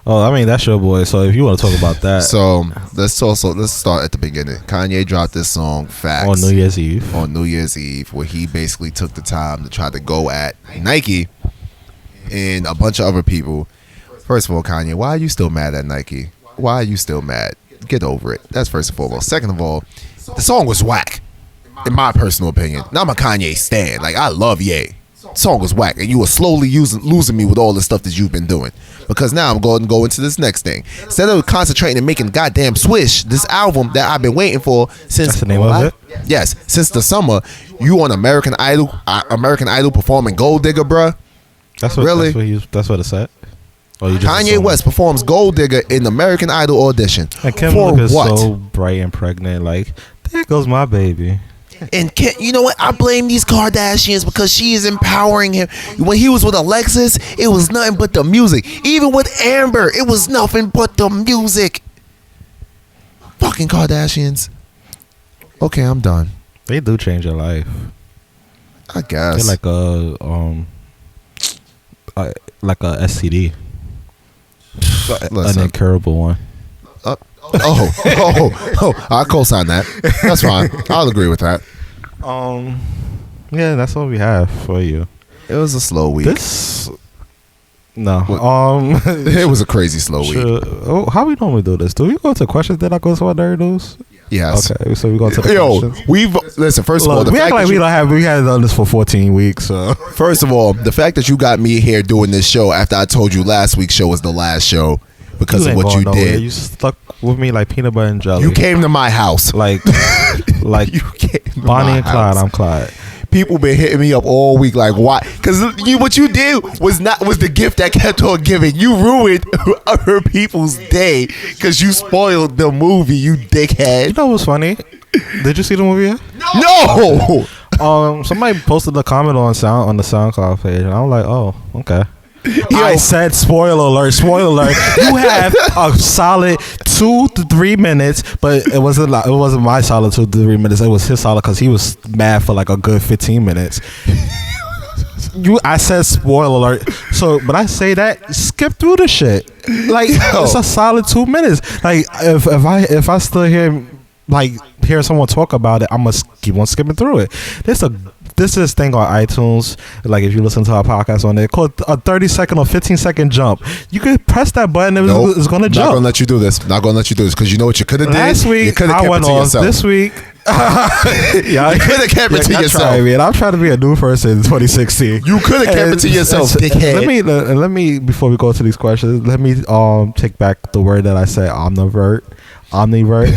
Speaker 3: Oh, that's your boy. So if you want to talk about that,
Speaker 2: so let's start at the beginning. Kanye dropped this song "Facts"
Speaker 3: on New Year's Eve.
Speaker 2: Where he basically took the time to try to go at Nike and a bunch of other people. First of all, Kanye, why are you still mad at Nike? Why are you still mad? Get over it. That's first and foremost. Second of all, the song was whack, in my personal opinion. Now I'm a Kanye stan. Like, I love Ye. Song was whack, and you were slowly losing me with all the stuff that you've been doing. Because now I'm going to go into this next thing. Instead of concentrating and making goddamn Swish, this album that I've been waiting for since
Speaker 3: That's the name of it?
Speaker 2: Yes, since the summer. You on American Idol performing Gold Digger, bruh.
Speaker 3: That's what really. That's what it said. Oh, you just
Speaker 2: Kanye West performs Gold Digger in American Idol audition.
Speaker 3: And Kim
Speaker 2: for
Speaker 3: Look is
Speaker 2: what?
Speaker 3: so bright and pregnant. Like, there goes my baby.
Speaker 2: And you know what? I blame these Kardashians because she is empowering him. When he was with Alexis, it was nothing but the music. Even with Amber, it was nothing but the music. Fucking Kardashians. Okay, I'm done.
Speaker 3: They do change your life.
Speaker 2: I guess.
Speaker 3: They're like a STD.
Speaker 2: Listen.
Speaker 3: An incurable one.
Speaker 2: I co-sign that. That's fine. I'll agree with that.
Speaker 3: Yeah, that's all we have for you.
Speaker 2: It was a slow week.
Speaker 3: This No.
Speaker 2: It was a crazy slow week.
Speaker 3: Oh, how we normally do this? Do we go to questions? Then I go to our nerd news?
Speaker 2: Yes.
Speaker 3: Okay, so we go to the questions.
Speaker 2: Listen. First of all,
Speaker 3: we act like we hadn't done this for 14 weeks. So
Speaker 2: first of all, the fact that you got me here doing this show after I told you last week's show was the last show because of what you did.
Speaker 3: You stuck with me like peanut butter and jelly.
Speaker 2: You came to my house,
Speaker 3: like
Speaker 2: you came to
Speaker 3: Bonnie
Speaker 2: my
Speaker 3: and Clyde.
Speaker 2: house.
Speaker 3: I'm Clyde.
Speaker 2: People been hitting me up all week like, why? Because what you did was the gift that kept on giving. You ruined other people's day because you spoiled the movie, you dickhead.
Speaker 3: You know what's funny? Did you see the movie yet?
Speaker 2: No.
Speaker 3: Somebody posted a comment on the SoundCloud page, and I'm like, oh, okay. I said spoiler alert. You have a solid 2 to 3 minutes, but it wasn't my solid 2 to 3 minutes. It was his solid because he was mad for like a good 15 minutes. I said spoiler alert. So, but I say that skip through the shit. Like it's a solid 2 minutes. Like if I still hear someone talk about it, I must keep on skipping through it. This is thing on iTunes. Like if you listen to our podcast on there, called a 30-second or 15-second jump. You could press that button and it's going to jump.
Speaker 2: Not gonna let you do this because you know what you could have did.
Speaker 3: Last week I went on. This week,
Speaker 2: yeah, you could have kept it to yourself.
Speaker 3: I'm trying to be a new person in 2016.
Speaker 2: You could have kept it to yourself, dickhead.
Speaker 3: Let me before we go to these questions, let me take back the word that I said. Omnivert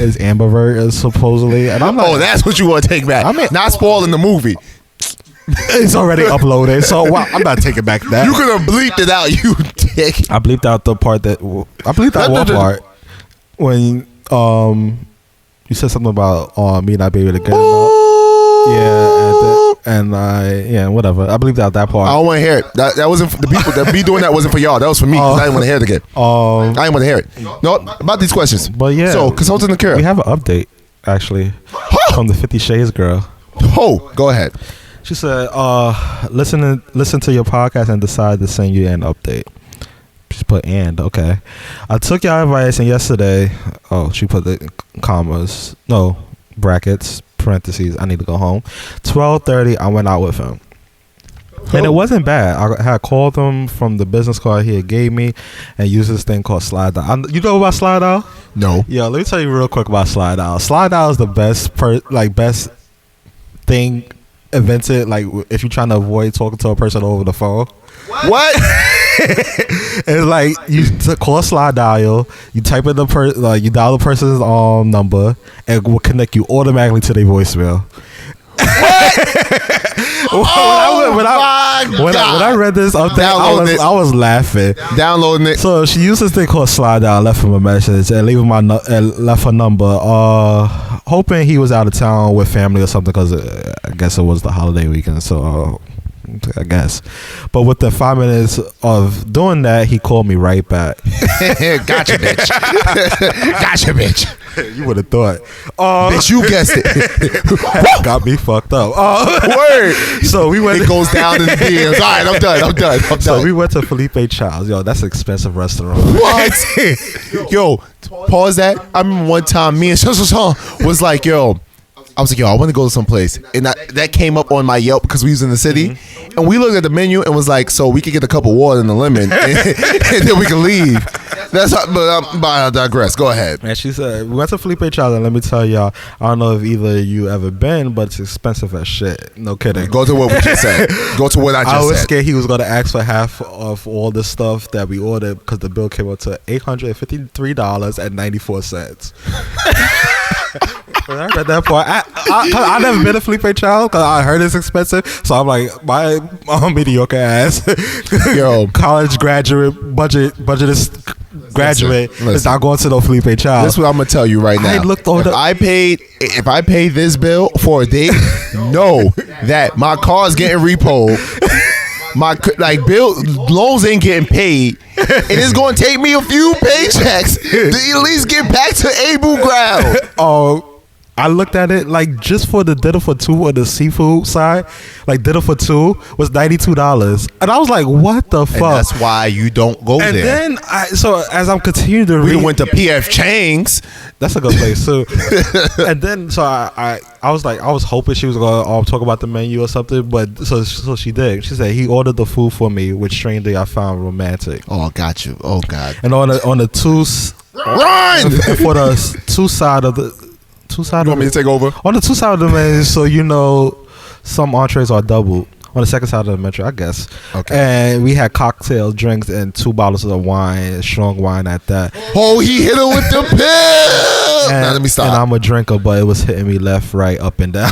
Speaker 3: is ambivert supposedly, and I'm like,
Speaker 2: that's what you want to take back. I mean, not spoiling the movie.
Speaker 3: It's already uploaded, so I'm not taking back that.
Speaker 2: You could have bleeped it out, you dick.
Speaker 3: I bleeped out the part one part when you said something about me not being able to get whatever. I bleeped out that part.
Speaker 2: I don't want to hear it. That wasn't for the people that be doing that. Wasn't for y'all. That was for me because I didn't want to hear it again. I didn't want to hear it. No, about these questions.
Speaker 3: But yeah,
Speaker 2: so consulting the care.
Speaker 3: We have an update actually from the 50 Shades girl.
Speaker 2: Go ahead.
Speaker 3: She said, listen to your podcast and decide to send you an update. She put and, okay. I took your advice and yesterday, she put the commas, no, brackets, parentheses, I need to go home. 12:30, I went out with him. And it wasn't bad. I had called him from the business card he had gave me and used this thing called Slide Dial. You know about Slide Dial?
Speaker 2: No.
Speaker 3: Yeah, let me tell you real quick about Slide Dial. Slide Dial is the best thing invented, like if you're trying to avoid talking to a person over the phone.
Speaker 2: What?
Speaker 3: It's like you call Slide Dial, you type in you dial the person's number, and it will connect you automatically to their voicemail. When I read this update, I was laughing.
Speaker 2: Downloading it.
Speaker 3: So she used this thing called Slide Dial, left him a message, and left her number, hoping he was out of town with family or something, because I guess it was the holiday weekend. So I guess. But within 5 minutes of doing that, he called me right back.
Speaker 2: Gotcha, bitch. Gotcha, bitch.
Speaker 3: You would have thought.
Speaker 2: Bitch, you guessed it.
Speaker 3: Got me fucked up.
Speaker 2: Word.
Speaker 3: So we went.
Speaker 2: It goes down in the DMs. All right, I'm done.
Speaker 3: So we went to Felipe Child's. Yo, that's an expensive restaurant.
Speaker 2: What? Yo, pause that. I remember one time me and was like, I was like, I want to go to some place. And that came up on my Yelp because we was in the city. Mm-hmm. And we looked at the menu and was like, so we could get a cup of water and a lemon and then we can leave. But I digress. Go ahead.
Speaker 3: And she said, we went to Felipe Child's, and let me tell y'all, I don't know if either of you ever been, but it's expensive as shit. No kidding.
Speaker 2: Go to what we just said. Go to what I just said.
Speaker 3: I was scared he was going to ask for half of all the stuff that we ordered because the bill came up to $853.94. When I read that part, I never been to Felipe Child because I heard it's expensive. So I'm like, my mediocre ass, college graduate, budget is graduate. Listen. Is not going to no Felipe Child.
Speaker 2: This is what I'm gonna tell you right now. If I paid this bill for a date, know that my car's getting repoed. My bill loans ain't getting paid, and it's going to take me a few paychecks to at least get back to able ground.
Speaker 3: I looked at it like just for the dinner for two or the seafood side, like dinner for two was $92, and I was like, "What the fuck?"
Speaker 2: And that's why you don't go
Speaker 3: And
Speaker 2: there.
Speaker 3: then so as I'm continuing to
Speaker 2: We
Speaker 3: read,
Speaker 2: went to PF Chang's.
Speaker 3: that's a good place too. And then so I was like, I was hoping she was gonna talk about the menu or something, but so she did. She said he ordered the food for me, which strangely I found romantic.
Speaker 2: Oh, got you. Oh, God.
Speaker 3: And on the two
Speaker 2: Run!
Speaker 3: and for the two side of the
Speaker 2: You want me to take over?
Speaker 3: on the two side of the menu, so some entrees are doubled. On the second side of the menu, I guess.
Speaker 2: Okay.
Speaker 3: And we had cocktail drinks and 2 bottles of wine, strong wine at that.
Speaker 2: Oh, he hit her with the pill.
Speaker 3: And,
Speaker 2: Now let me stop.
Speaker 3: And I'm a drinker, but it was hitting me left, right, up, and down.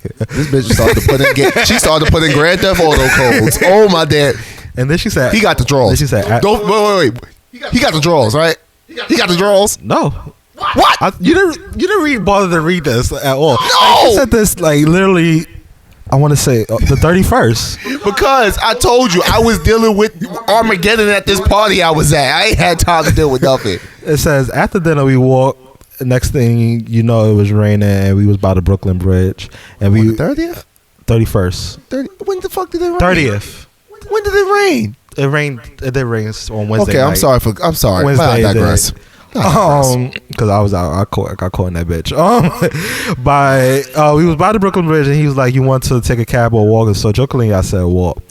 Speaker 2: This bitch started to put in. She started to put in Grand Theft Auto codes. Oh my dad.
Speaker 3: And then she said,
Speaker 2: He got the draws.
Speaker 3: Then she said,
Speaker 2: Don't wait. He got the draws, right? He got the draws.
Speaker 3: no.
Speaker 2: What?
Speaker 3: You didn't bother to read this at all.
Speaker 2: No!
Speaker 3: She said this like literally. I want to say the 31st.
Speaker 2: Because I told you I was dealing with Armageddon at this party I was at. I ain't had time to deal with nothing.
Speaker 3: It says after dinner we walked. Next thing you know, it was raining and we was by the Brooklyn Bridge and we
Speaker 2: 30th?
Speaker 3: 31st.
Speaker 2: When the fuck did it rain?
Speaker 3: 30th.
Speaker 2: When did it rain?
Speaker 3: It rained. It did rain on Wednesday.
Speaker 2: Okay,
Speaker 3: night.
Speaker 2: I'm sorry.
Speaker 3: Wednesday
Speaker 2: I digress.
Speaker 3: Because I was out, I got caught in that bitch. We was by the Brooklyn Bridge, and he was like, "You want to take a cab or walk?" And so jokingly, I said, "Walk,"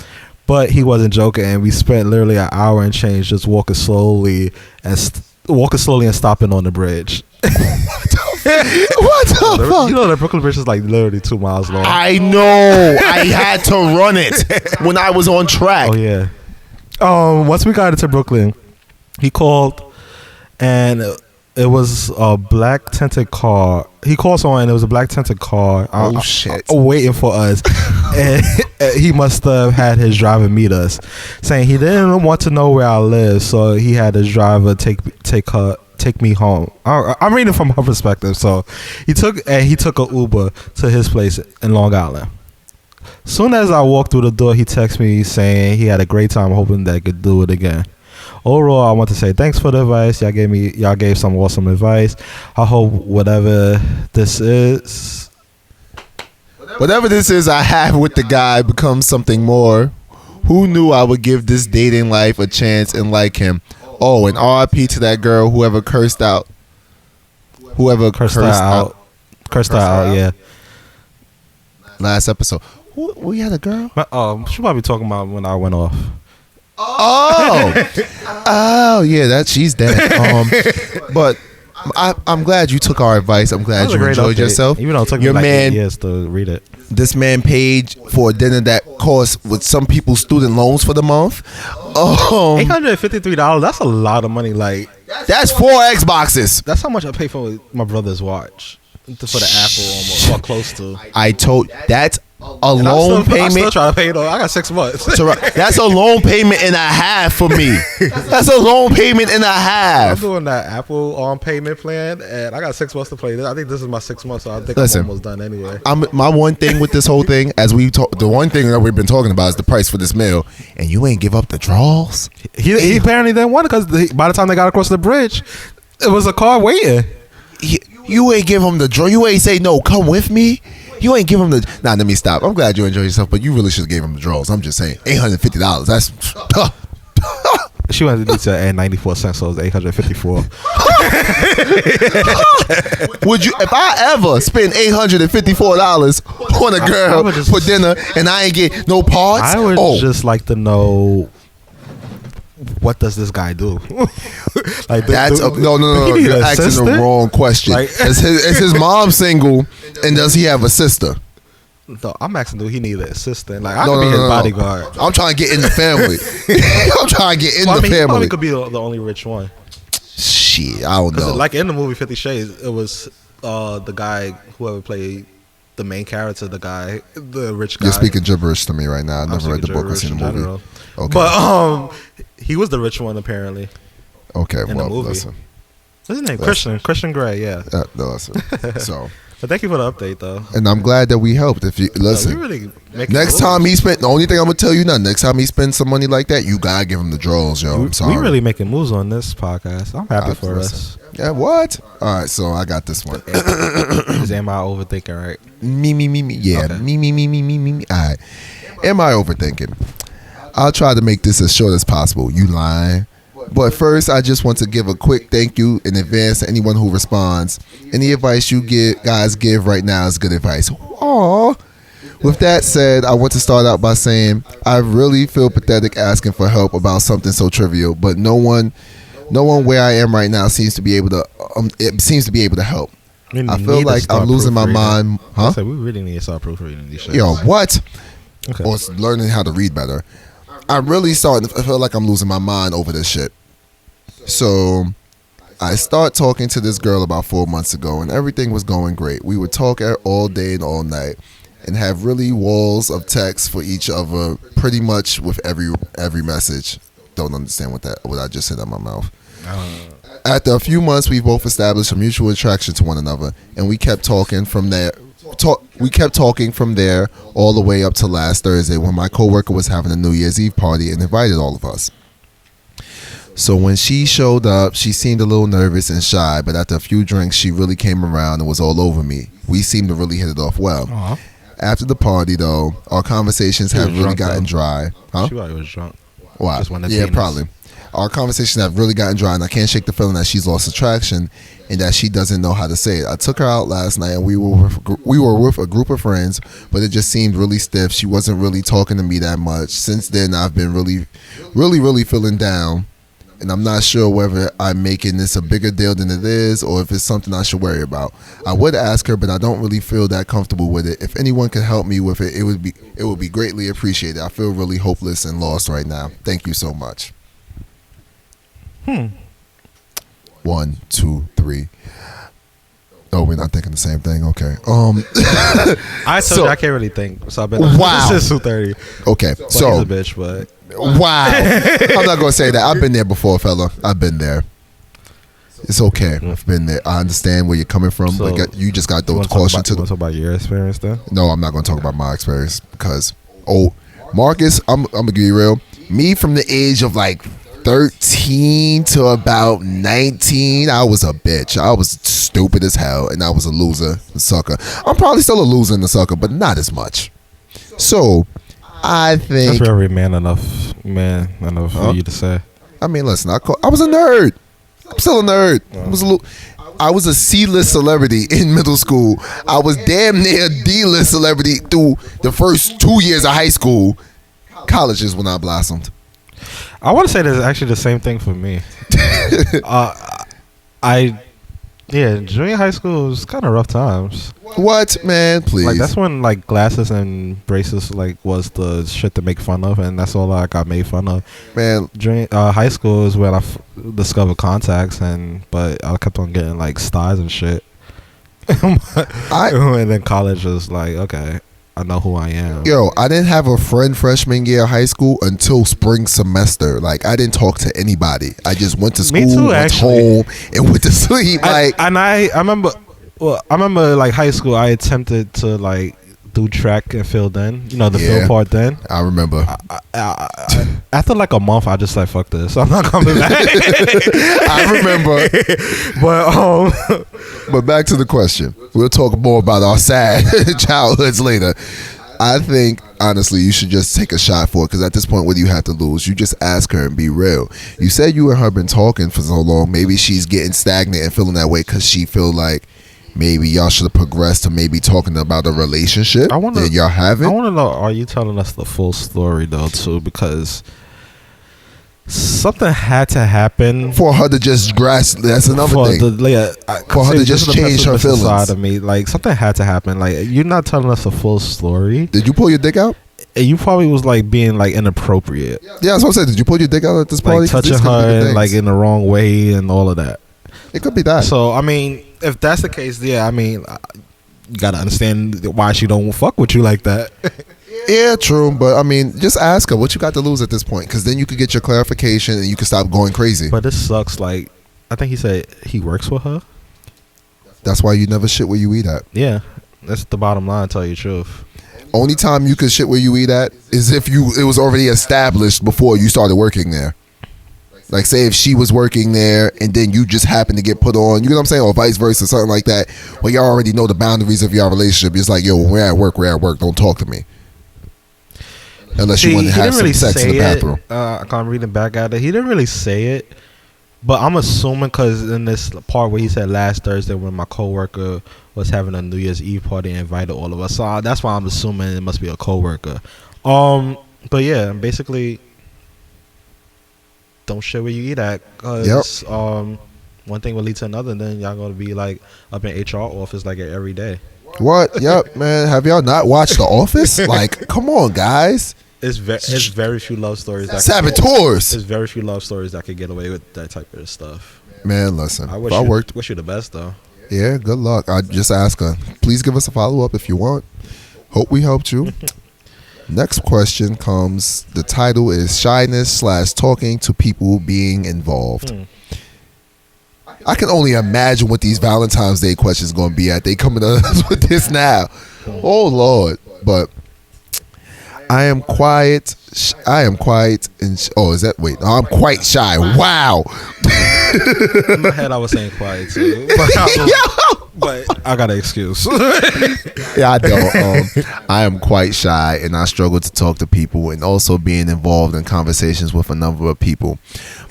Speaker 3: but he wasn't joking, and we spent literally an hour and change just walking slowly and stopping on the bridge.
Speaker 2: What the fuck?
Speaker 3: You know the Brooklyn Bridge is like literally 2 miles long.
Speaker 2: I know. I had to run it when I was on track.
Speaker 3: Oh yeah. Once we got into Brooklyn, he called. And it was a black tinted car. He called someone, and it was a black tinted car.
Speaker 2: Shit!
Speaker 3: Waiting for us, and he must have had his driver meet us, saying he didn't want to know where I live, so he had his driver take me home. I'm reading from her perspective. So he took a Uber to his place in Long Island. Soon as I walked through the door, he texted me saying he had a great time, hoping that I could do it again. Overall, I want to say thanks for the advice. Y'all gave some awesome advice. I hope whatever this is
Speaker 2: I have with the guy becomes something more. Who knew I would give this dating life a chance and like him? Oh, and RIP to that girl, whoever cursed her out.
Speaker 3: Yeah.
Speaker 2: Last episode. We had a girl?
Speaker 3: She probably talking about when I went off.
Speaker 2: Oh yeah, she's dead. But I'm glad you took our advice. I'm glad you enjoyed yourself.
Speaker 3: Even though it took me like 8 years to read it.
Speaker 2: This man paid for a dinner that cost with some people's student loans for the month.
Speaker 3: $853. That's a lot of money. Like
Speaker 2: that's 4 Xboxes.
Speaker 3: That's how much I pay for my brother's watch for the Apple, almost or close to.
Speaker 2: I told that's a loan payment.
Speaker 3: I'm still trying to pay it off. I got 6 months.
Speaker 2: That's a loan payment and a half for me. That's a loan payment and a half.
Speaker 3: I'm doing that Apple payment plan, and I got 6 months to play this. I think this is my 6 months, so I think
Speaker 2: Listen,
Speaker 3: I'm almost done anyway.
Speaker 2: My one thing with this whole thing, the one thing that we've been talking about is the price for this meal, and you ain't give up the draws.
Speaker 3: He apparently didn't want it because by the time they got across the bridge, it was a car waiting.
Speaker 2: You ain't give him the draw. You ain't say no. Come with me. You ain't give him the. Nah, let me stop. I'm glad you enjoyed yourself, but you really should have gave him the draws. I'm just saying, $850. That's.
Speaker 3: She wanted to add 94 cents, so it was 854.
Speaker 2: Would you? If I ever spend $854 on a girl for dinner and I ain't get no parts,
Speaker 3: I would just like to know. What does this guy do? Like
Speaker 2: no. You're asking the wrong question. Like, is his mom single, and does he have a sister?
Speaker 3: No, I'm asking, do he need an assistant? Like I could be his bodyguard.
Speaker 2: I'm trying to get in the family. I'm trying to get in the family.
Speaker 3: He probably could be the only rich one.
Speaker 2: Shit, I don't know.
Speaker 3: Like in the movie 50 Shades, it was the guy whoever played the main character, the rich guy.
Speaker 2: You're speaking gibberish to me right now. I never read the book or seen the movie. Okay.
Speaker 3: But he was the rich one apparently.
Speaker 2: Okay,
Speaker 3: in the movie.
Speaker 2: Listen.
Speaker 3: What's his name? Christian Grey. Yeah.
Speaker 2: No, listen. So
Speaker 3: But thank you for the update, though.
Speaker 2: And I'm glad that we helped. If you listen,
Speaker 3: we really making
Speaker 2: next
Speaker 3: moves.
Speaker 2: time he spent, the only thing I'm gonna tell you now, next time he spends some money like that, you gotta give him the draws, yo. I'm sorry.
Speaker 3: We really making moves on this podcast. I'm happy for us.
Speaker 2: Yeah, what? All right, so I got this one.
Speaker 3: Am I overthinking, right?
Speaker 2: Me. Yeah,
Speaker 3: Okay.
Speaker 2: me. All right. Am I overthinking? I'll try to make this as short as possible. You lying? But first, I just want to give a quick thank you in advance to anyone who responds. Any advice you guys give right now is good advice. Aww. With that said, I want to start out by saying I really feel pathetic asking for help about something so trivial, but no one where I am right now seems to be able to. It seems to be able to help. I feel like I'm losing my mind. Huh?
Speaker 3: I said we really need to start proofreading these shit.
Speaker 2: Yo, what?
Speaker 3: Okay.
Speaker 2: Or learning how to read better. I'm really starting to feel like I'm losing my mind over this shit. So I start talking to this girl about 4 months ago, and everything was going great. We would talk all day and all night, and have really walls of text for each other, pretty much with every message. Don't understand what I just said out my mouth. After a few months, we both established a mutual attraction to one another, and we kept talking from there. All the way up to last Thursday when my coworker was having a New Year's Eve party and invited all of us. So when she showed up, she seemed a little nervous and shy, but after a few drinks, she really came around and was all over me. We seemed to really hit it off well.
Speaker 3: Aww.
Speaker 2: After the party, though, our conversations have really gotten dry. Huh?
Speaker 3: She probably was drunk.
Speaker 2: Why?
Speaker 3: Just wanted
Speaker 2: Yeah,
Speaker 3: penis.
Speaker 2: probably. Our conversations have really gotten dry, and I can't shake the feeling that she's lost attraction and that she doesn't know how to say it. I took her out last night, and we were with a group of friends, but it just seemed really stiff. She wasn't really talking to me that much. Since then, I've been really feeling down, and I'm not sure whether I'm making this a bigger deal than it is or if it's something I should worry about. I would ask her, but I don't really feel that comfortable with it. If anyone could help me with it, it would be greatly appreciated. I feel really hopeless and lost right now. Thank you so much. 1, 2, 3. Oh, we're not thinking the same thing. Okay.
Speaker 3: I told
Speaker 2: So-
Speaker 3: you I can't really think. So I've been
Speaker 2: Wow.
Speaker 3: since 2:30.
Speaker 2: Okay.
Speaker 3: But
Speaker 2: So
Speaker 3: he's a bitch, but
Speaker 2: wow. I'm not gonna say that. I've been there before, fella. I've been there. It's okay. I've been there. I understand where you're coming from,
Speaker 3: So,
Speaker 2: but you just got
Speaker 3: you
Speaker 2: those
Speaker 3: want to
Speaker 2: caution to
Speaker 3: talk
Speaker 2: the.
Speaker 3: about your experience then?
Speaker 2: No, I'm not gonna talk about my experience because Marcus, I'm gonna give you real. Me from the age of like 13 to about 19, I was a bitch. I was stupid as hell, and I was a loser, a sucker. I'm probably still a loser and a sucker, but not as much. So, I think.
Speaker 3: That's very man enough for you to say.
Speaker 2: I mean, listen, I was a nerd. I'm still a nerd. I was a C-list celebrity in middle school. I was damn near D-list celebrity through the first 2 years of high school. College is when I blossomed.
Speaker 3: I want to say there's actually the same thing for me. Junior high school was kind of rough times.
Speaker 2: What, man? Please.
Speaker 3: Like that's when like glasses and braces like was the shit to make fun of, and that's all I got made fun of.
Speaker 2: Man,
Speaker 3: During high school is when I discovered contacts, but I kept on getting like stars and shit. And then college was like, okay, I know who I am.
Speaker 2: Yo, I didn't have a friend freshman year of high school until spring semester. Like, I didn't talk to anybody. I just went to school,
Speaker 3: Me too,
Speaker 2: went
Speaker 3: actually.
Speaker 2: home, and went to sleep.
Speaker 3: I remember like high school. I attempted to like do track and field in. You know the field part then.
Speaker 2: I remember.
Speaker 3: After like a month, I just like fuck this. I'm not coming back.
Speaker 2: I remember. But back to the question. We'll talk more about our sad childhoods later. I think, honestly, you should just take a shot for it because at this point, what do you have to lose? You just ask her and be real. You said you and her been talking for so long. Maybe she's getting stagnant and feeling that way because she feel like maybe y'all should have progressed to maybe talking about a relationship that y'all haven't.
Speaker 3: I want to know, are you telling us the full story, though, too? Because something had to happen
Speaker 2: for her to just grasp. That's another thing. For her to just change her feelings.
Speaker 3: Side of me, like something had to happen. Like you're not telling us the full story.
Speaker 2: Did you pull your dick out?
Speaker 3: And you probably was like being like inappropriate.
Speaker 2: Yeah, that's what I said. Did you pull your dick out at this party?
Speaker 3: Like touching her like in the wrong way and all of that.
Speaker 2: It could be that.
Speaker 3: So I mean, if that's the case, yeah, I mean, you gotta understand why she don't fuck with you like that.
Speaker 2: Yeah, true, but I mean, just ask her what you got to lose at this point, because then you could get your clarification and you can stop going crazy.
Speaker 3: But this sucks. Like, I think he said he works with her.
Speaker 2: That's why you never shit where you eat at.
Speaker 3: Yeah, that's the bottom line. Tell you the truth.
Speaker 2: Only time you could shit where you eat at is if it was already established before you started working there. Like, say if she was working there and then you just happened to get put on, you know what I'm saying, or vice versa, something like that, where y'all already know the boundaries of your relationship. It's like, yo, when we're at work, don't talk to me. Unless you want to have some sex in the bathroom.
Speaker 3: I'm reading back at it. He didn't really say it, but I'm assuming because in this part where he said last Thursday when my coworker was having a New Year's Eve party and invited all of us, so that's why I'm assuming it must be a coworker. But yeah, basically, don't shit where you eat at, because one thing will lead to another, and then y'all gonna be like up in HR office like every day.
Speaker 2: What? Yep, man. Have y'all not watched The Office? Like, come on, guys.
Speaker 3: It's very few love stories.
Speaker 2: Saboteurs.
Speaker 3: There's very few love stories that could get away with that type of stuff.
Speaker 2: Man, listen.
Speaker 3: I wish you the best though.
Speaker 2: Yeah, good luck. I just ask her. Please give us a follow up if you want. Hope we helped you. Next question comes. The title is Shyness / Talking to People Being Involved. I can only imagine what these Valentine's Day questions are going to be at. They coming to us with this now. Oh, Lord. But I am quiet. I'm quite shy. Wow.
Speaker 3: In my head, I was saying quiet too. But I got an excuse.
Speaker 2: Yeah, I don't. I am quite shy and I struggle to talk to people and also being involved in conversations with a number of people,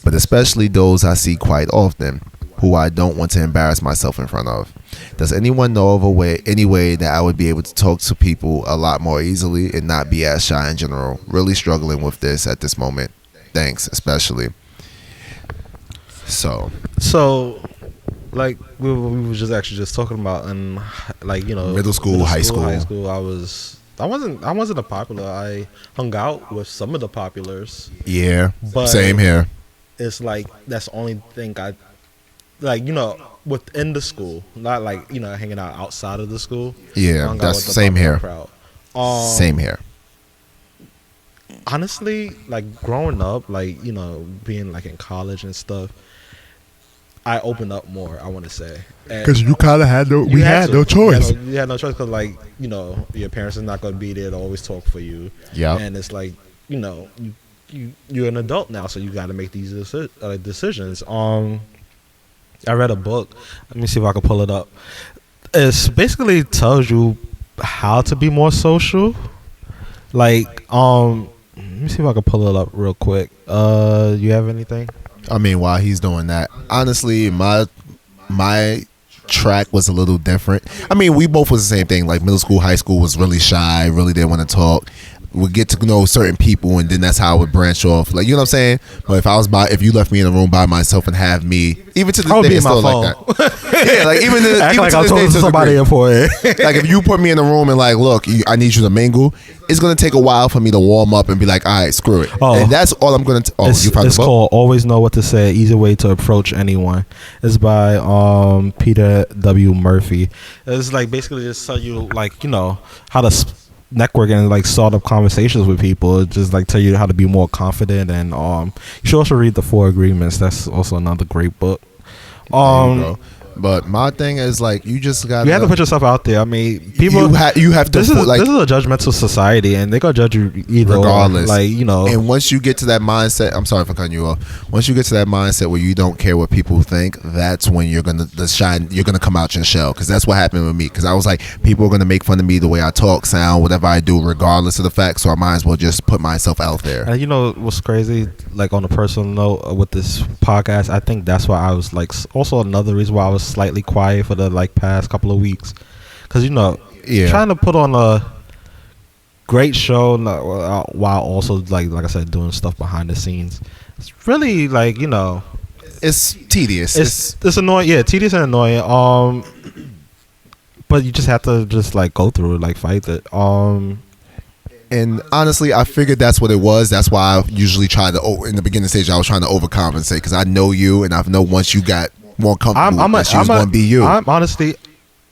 Speaker 2: but especially those I see quite often who I don't want to embarrass myself in front of. Does anyone know of any way that I would be able to talk to people a lot more easily and not be as shy in general? Really struggling with this at this moment. Thanks, especially. So like we were just talking about, and like, you know, middle school, high school.
Speaker 3: I wasn't a popular. I hung out with some of the populars.
Speaker 2: Yeah,
Speaker 3: but
Speaker 2: same here.
Speaker 3: It's like that's the only thing I like, you know, within the school, not like, you know, hanging out outside of the school.
Speaker 2: Yeah, that's same here. Same here.
Speaker 3: Honestly, like growing up, like, you know, being like in college and stuff, I opened up more, I want to say,
Speaker 2: because you kind of had no choice.
Speaker 3: You had no choice because, like, you know, your parents are not going to be there to always talk for you.
Speaker 2: Yeah,
Speaker 3: and it's like, you know, you're an adult now, so you got to make these decisions. I read a book. Let me see if I can pull it up. It basically tells you how to be more social. Like, let me see if I can pull it up real quick. You have anything?
Speaker 2: I mean, while he's doing that, honestly, my track was a little different. I mean, we both was the same thing. Like, middle school, high school was really shy, really didn't want to talk. Would get to know certain people, and then that's how I would branch off. Like, you know what I'm saying? But if you left me in a room by myself and have me, even to this day, it's still like that. Yeah, like even to this day, to somebody important. Like, if you put me in a room and like, look, I need you to mingle, it's gonna take a while for me to warm up and be like, all right, screw it. And that's all I'm gonna. You found
Speaker 3: it's
Speaker 2: the book?
Speaker 3: called Always Know What to Say: Easy Way to Approach Anyone. It's by Peter W. Murphy. It's like basically just tell you, like, you know, how to network and like start up conversations with people. It just like tell you how to be more confident, and you should also read The 4 Agreements. That's also another great book.
Speaker 2: But my thing is, like, you just got. You
Speaker 3: have to put yourself out there. I mean, people.
Speaker 2: You have to.
Speaker 3: This is a judgmental society, and they're gonna judge you either regardless. Like, you know.
Speaker 2: And once you get to that mindset, I'm sorry for cutting you off. Once you get to that mindset where you don't care what people think, that's when you're gonna shine. You're gonna come out your shell, because that's what happened with me. Because I was like, people are gonna make fun of me the way I talk, sound, whatever I do, regardless of the fact. So I might as well just put myself out there.
Speaker 3: And you know what's crazy? Like, on a personal note with this podcast, I think that's why I was like, also another reason why I was slightly quiet for the like past couple of weeks, because, you know, trying to put on a great show while also like I said, doing stuff behind the scenes, it's really, like, you know,
Speaker 2: it's tedious.
Speaker 3: It's annoying. Yeah, tedious and annoying. But you just have to just like go through it, like fight it.
Speaker 2: And honestly, I figured that's what it was. That's why I usually try to, in the beginning stage, I was trying to overcompensate, because I know you, and I know once you got more comfortable, she was going to be you.
Speaker 3: I'm honestly,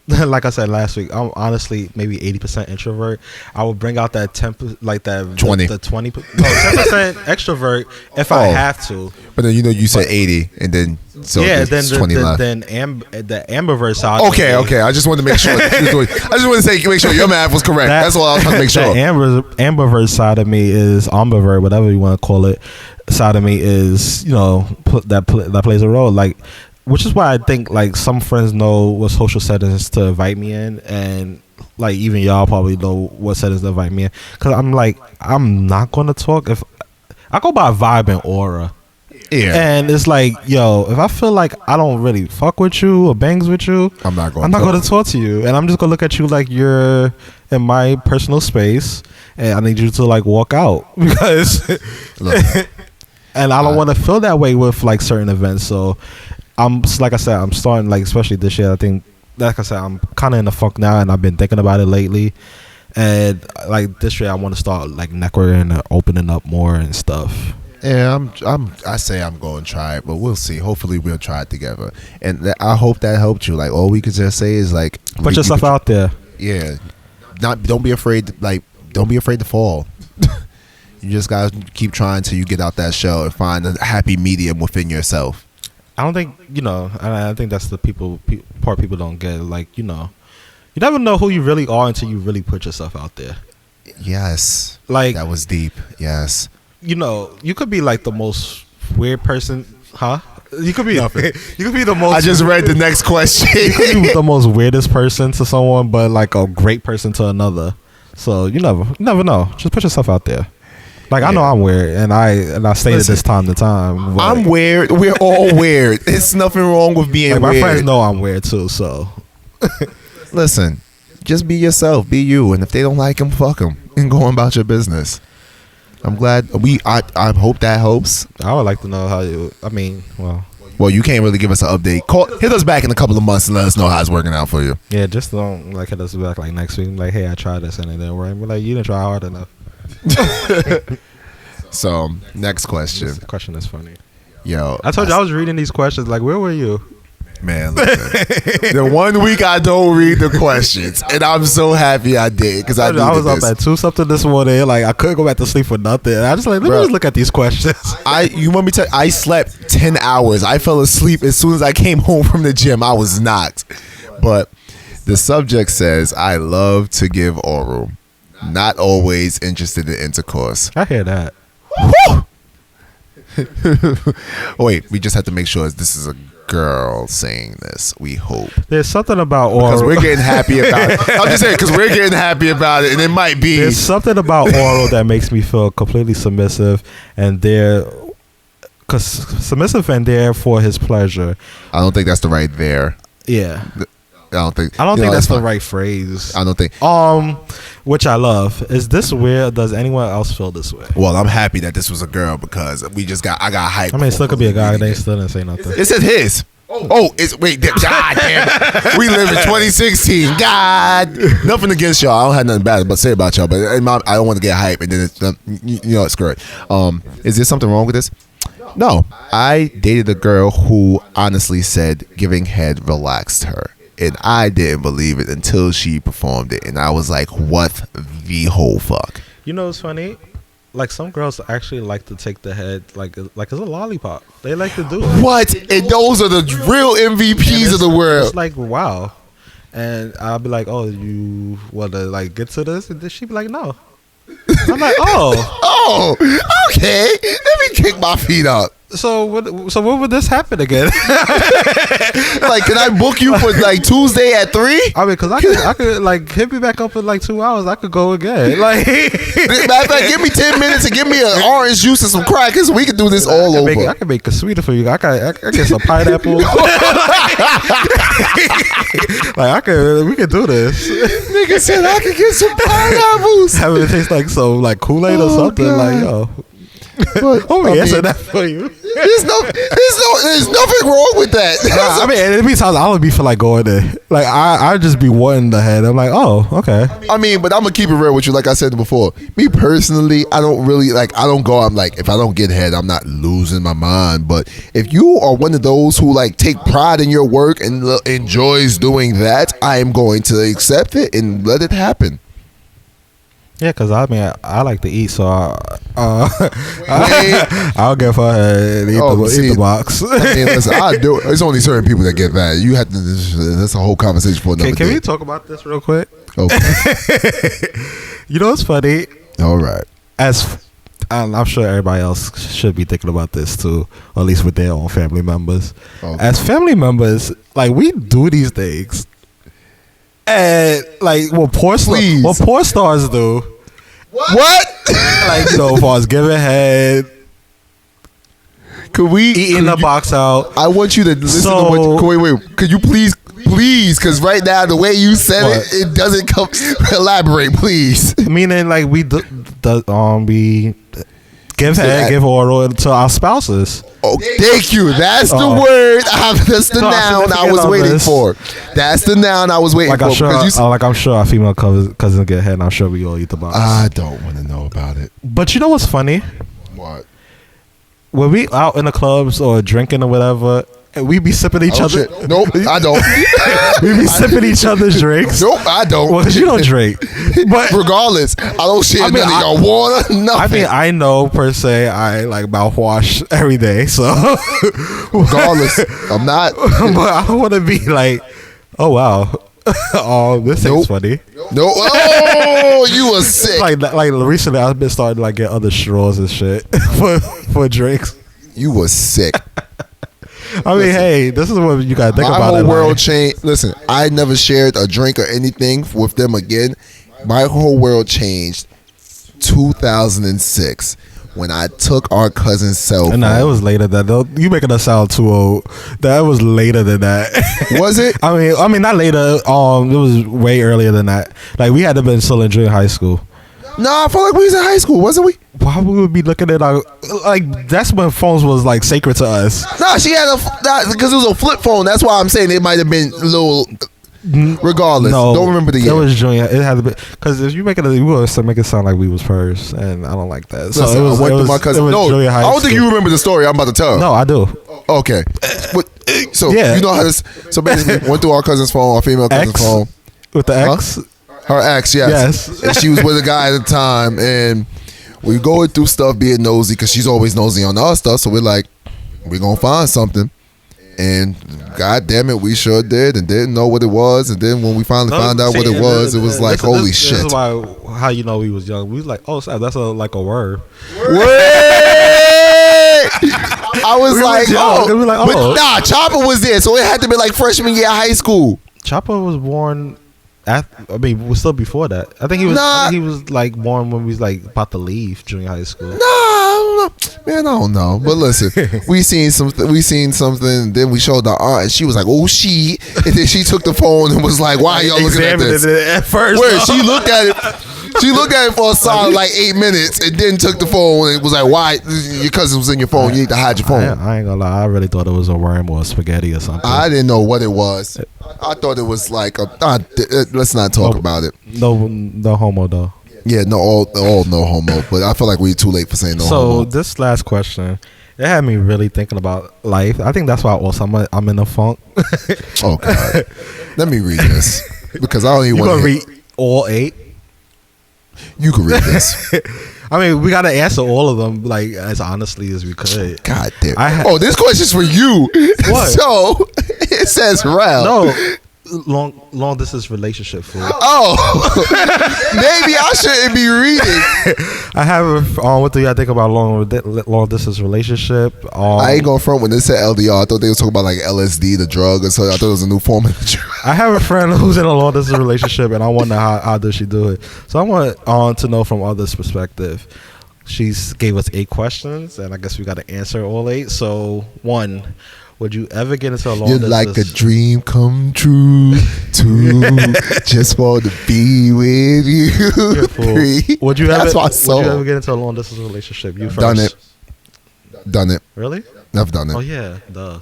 Speaker 3: like I said last week, I'm honestly maybe 80% introvert. I would bring out that 10, like that
Speaker 2: 20.
Speaker 3: the 20, no, 10% extrovert if I have to.
Speaker 2: But then you said 80, and then so
Speaker 3: yeah,
Speaker 2: then 20 left.
Speaker 3: Then the ambivert side.
Speaker 2: Okay. I just wanted to make sure. I just want to make sure your math was correct. That's all I was trying to make sure.
Speaker 3: The ambivert side of me is ambivert, whatever you want to call it. Side of me is that plays a role, like, which is why I think like some friends know what social settings to invite me in, and like even y'all probably know what settings to invite me in, because I'm not gonna talk if I go by vibe and aura.
Speaker 2: Yeah.
Speaker 3: And it's like, yo, if I feel like I don't really fuck with you or bangs with you, I'm not going to talk to you, and I'm just gonna look at you like you're in my personal space, and I need you to like walk out because. Look, and I don't want to feel that way with like certain events. So like I said, I'm starting, like, especially this year, I think, like I said, I'm kind of in the funk now, and I've been thinking about it lately. And like this year, I want to start like networking and opening up more and stuff.
Speaker 2: Yeah, I say I'm going to try it, but we'll see. Hopefully we'll try it together. And I hope that helped you. Like, all we could just say is like,
Speaker 3: put yourself out there.
Speaker 2: Yeah. Don't be afraid to fall. You just gotta keep trying till you get out that shell and find a happy medium within yourself.
Speaker 3: I don't think, I think that's the part people don't get. Like, you never know who you really are until you really put yourself out there.
Speaker 2: Yes.
Speaker 3: Like,
Speaker 2: that was deep. Yes.
Speaker 3: You could be like the most weird person, huh? You could be the most.
Speaker 2: I just read the next question.
Speaker 3: You could be the most weirdest person to someone, but like a great person to another. So you never know. Just put yourself out there. Like, I know I'm weird, and I say it this time to time.
Speaker 2: I'm weird. We're all weird. There's nothing wrong with being weird.
Speaker 3: My friends know I'm weird too, so.
Speaker 2: Listen, just be yourself. Be you. And if they don't like them, fuck them. And go on about your business. I'm glad. I hope that helps.
Speaker 3: I would like to know how you,
Speaker 2: Well, you can't really give us an update. Hit us back in a couple of months and let us know how it's working out for you.
Speaker 3: Yeah, just don't like hit us back like next week. Like, hey, I tried this and it didn't work. We're like, you didn't try hard enough.
Speaker 2: So, next question.
Speaker 3: This question is funny.
Speaker 2: Yo,
Speaker 3: I told you I was reading these questions. Like, where were you?
Speaker 2: Man, listen. The 1 week I don't read the questions, and I'm so happy I did because I
Speaker 3: was up at 2 something this morning. Like, I couldn't go back to sleep for nothing. I just like, let me just look at these questions.
Speaker 2: You want me to? I slept 10 hours. I fell asleep as soon as I came home from the gym. I was knocked. But the subject says, I love to give oral. Not always interested in intercourse.
Speaker 3: I hear that.
Speaker 2: Wait, we just have to make sure this is a girl saying this. We hope.
Speaker 3: There's something about oral.
Speaker 2: Because we're getting happy about it. I'm just saying, because we're getting happy about it, and it might be.
Speaker 3: There's something about oral that makes me feel completely submissive, and because submissive and there for his pleasure.
Speaker 2: I don't think that's the right there.
Speaker 3: Yeah.
Speaker 2: I don't think
Speaker 3: that's the right phrase.
Speaker 2: I don't think.
Speaker 3: Which I love. Is this weird? Does anyone else feel this way?
Speaker 2: Well, I'm happy that this was a girl because I got hyped.
Speaker 3: I mean, it still could be a guy. They still didn't say nothing.
Speaker 2: It said his. Wait, God damn it. We live in 2016. God. Nothing against y'all. I don't have nothing bad to say about y'all, but I don't want to get hyped and then it's great. Is there something wrong with this? No. I dated a girl who honestly said giving head relaxed her. And I didn't believe it until she performed it. And I was like, what the whole fuck?
Speaker 3: You know what's funny? Like, some girls actually like to take the head like it's a lollipop. They like to do it.
Speaker 2: What? And those are the real MVPs of the world.
Speaker 3: It's like, wow. And I'll be like, oh, you want to like get to this? And then she'd be like, no. I'm like, oh.
Speaker 2: Okay. Let me kick my feet up.
Speaker 3: So when would this happen again?
Speaker 2: Like, can I book you for like Tuesday at 3?
Speaker 3: I mean, because I could like hit me back up in like 2 hours. I could go again. Like,
Speaker 2: matter of fact, give me 10 minutes and give me an orange juice and some crackers. We can do this all over.
Speaker 3: I can make it sweeter for you. I get some pineapple. We can do this.
Speaker 2: Nigga said I could get some pineapples.
Speaker 3: Have it taste like some like Kool-Aid or something. God. Like, yo.
Speaker 2: But
Speaker 3: Oh,
Speaker 2: I
Speaker 3: yeah, answer
Speaker 2: mean,
Speaker 3: that for you.
Speaker 2: there's nothing wrong with that.
Speaker 3: I mean, it be times I would be feel like going there. Like I just be wanting the head. I'm like, oh, okay.
Speaker 2: I mean, but I'm gonna keep it real with you. Like I said before, me personally, I don't really like. I don't go. I'm like, if I don't get head, I'm not losing my mind. But if you are one of those who like take pride in your work and enjoys doing that, I am going to accept it and let it happen.
Speaker 3: Yeah, because I mean, I like to eat, so I'll give her head and eat the box.
Speaker 2: I mean, listen, I do. It's only certain people that get that. You have to. That's a whole conversation for another day.
Speaker 3: Can we talk about this real quick?
Speaker 2: Okay.
Speaker 3: You know what's funny?
Speaker 2: All right.
Speaker 3: I'm sure everybody else should be thinking about this too, or at least with their own family members.
Speaker 2: Okay.
Speaker 3: As family members, like we do these things, and like what porn stars do.
Speaker 2: What?
Speaker 3: Like, you know, as far as giving head, eating the box out.
Speaker 2: I want you to listen to what. Wait. Could you please, because right now the way you said it doesn't come. Elaborate, please.
Speaker 3: Meaning, like we we give head, give oral to our spouses.
Speaker 2: Oh, thank you. That's the word. That's the noun I was waiting for. That's the noun I was waiting for.
Speaker 3: I'm sure our female cousins get head, and I'm sure we all eat the box.
Speaker 2: I don't want to know about it.
Speaker 3: But you know what's funny?
Speaker 2: What?
Speaker 3: When we out in the clubs or drinking or whatever, and we be sipping each other.
Speaker 2: Shit. Nope, I don't.
Speaker 3: We be sipping each other's drinks.
Speaker 2: Nope, I don't.
Speaker 3: Well, because you don't drink. But
Speaker 2: regardless, I don't share none of your water. Nothing.
Speaker 3: I mean, I know per se, I like mouthwash every day. So
Speaker 2: regardless, I'm not.
Speaker 3: But I don't want to be like, oh wow, oh this ain't funny.
Speaker 2: No, oh, you were sick.
Speaker 3: Like recently, I've been starting to like get other straws and shit for drinks.
Speaker 2: You were sick.
Speaker 3: I mean, hey, this is what you gotta think about.
Speaker 2: My whole world changed. Listen, I never shared a drink or anything with them again. My whole world changed 2006 when I took our cousin's cell phone.
Speaker 3: Nah, it was later than that. You making us sound too old. That was later than that.
Speaker 2: Was it?
Speaker 3: I mean, not later. It was way earlier than that. Like we had to been still in junior high school.
Speaker 2: Nah, I felt like we was in high school, wasn't we?
Speaker 3: Why would we be looking at our like? That's when phones was like sacred to us.
Speaker 2: Nah, she had because it was a flip phone. That's why I'm saying it might have been a little. Regardless,
Speaker 3: no,
Speaker 2: don't remember the year.
Speaker 3: It was junior. It had to be because if you make it sound like we was first, and I don't like that.
Speaker 2: Listen, so I went through my cousin. No, I don't think you remember the story I'm about to tell.
Speaker 3: No, I do.
Speaker 2: Okay, so yeah. You know how this. So basically, went through our cousin's phone, our female cousin's phone
Speaker 3: with the ex.
Speaker 2: Huh? Her ex, yes. And she was with a guy at the time, and we going through stuff, being nosy because she's always nosy on our stuff. So we're like, we're gonna find something. And God damn it, we sure did, and didn't know what it was. And then when we finally found out what it was like, holy shit.
Speaker 3: This is why, how you know we was young. We was like, oh, that's like a word.
Speaker 2: I was like, but nah, Chopper was there, so it had to be like freshman year of high school.
Speaker 3: Chopper was born. Was still before that. I think he was. I think he was like born when we was like about to leave junior high school.
Speaker 2: Nah, I don't know. Man, I don't know. But listen, we seen something. Then we showed the aunt, and she was like, "Oh, she." And then she took the phone and was like, "Why are y'all looking at this?"
Speaker 3: At first,
Speaker 2: where she looked at it. She looked at it for a solid like 8 minutes, and then took the phone and was like, "Why? Your cousin was in your phone. You need to hide your phone."
Speaker 3: I ain't gonna lie. I really thought it was a worm or a spaghetti or something.
Speaker 2: I didn't know what it was. I thought it was like let's not talk about it.
Speaker 3: No homo though.
Speaker 2: Yeah, all no homo. But I feel like we're too late for saying no homo.
Speaker 3: So this last question, it had me really thinking about life. I think that's why also I'm in a funk.
Speaker 2: Oh God, let me read this because I don't even want to
Speaker 3: read all 8.
Speaker 2: You can read this.
Speaker 3: I mean, we got to answer all of them like as honestly as we could.
Speaker 2: God damn. This question's for you. What? So it says Ralph.
Speaker 3: No. Long distance relationship fool.
Speaker 2: Oh, maybe I shouldn't be reading.
Speaker 3: I have what do y'all think about long distance relationship?
Speaker 2: I ain't gonna front when they said LDR. I thought they were talking about like LSD, the drug, or so. I thought it was a new form of the drug.
Speaker 3: I have a friend who's in a long distance relationship, and I wonder how does she do it. So I want to know from others' perspective. She's gave us 8 questions, and I guess we got to answer all 8. So 1. Would you ever get into a long distance?
Speaker 2: You're like a dream come true, just want to be with you.
Speaker 3: Would you ever get into a long distance relationship? You first.
Speaker 2: Done it. Done it.
Speaker 3: Really?
Speaker 2: I've done it.
Speaker 3: Oh yeah, duh.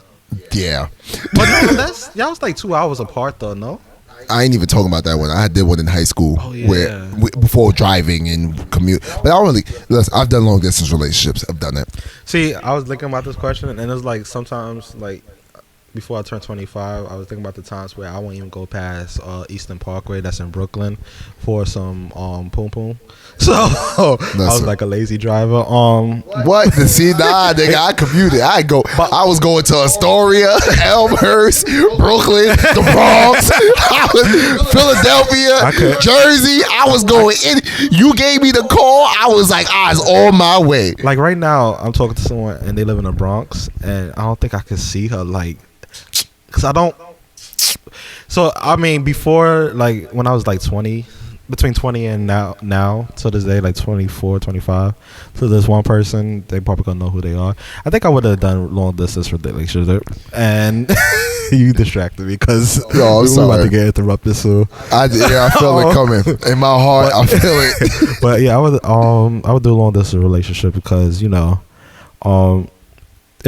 Speaker 2: Yeah.
Speaker 3: But no, y'all was like 2 hours apart though, no?
Speaker 2: I ain't even talking about that one. I did one in high school where before driving and commute. But I don't really. Listen, I've done long distance relationships. I've done it.
Speaker 3: See, I was thinking about this question, and it's like sometimes like. Before I turned 25, I was thinking about the times where I won't even go past Eastern Parkway, that's in Brooklyn, for some poom poom. So I was like a lazy driver.
Speaker 2: What? See, nah, nigga, I commuted. I was going to Astoria, Elmhurst, Brooklyn, the Bronx, Philadelphia, Jersey. I was going in. You gave me the call. I was like, I was on my way.
Speaker 3: Like right now, I'm talking to someone and they live in the Bronx, and I don't think I could see her like. Cause I don't. So I mean, before like when I was like 20, between 20 and now to this day, like 24, 25. So there's one person, they probably gonna know who they are. I think I would have done long distance relationship, and you distracted me because we're about to get interrupted soon.
Speaker 2: I feel it coming in my heart. I feel it.
Speaker 3: But yeah, I would do a long distance relationship because if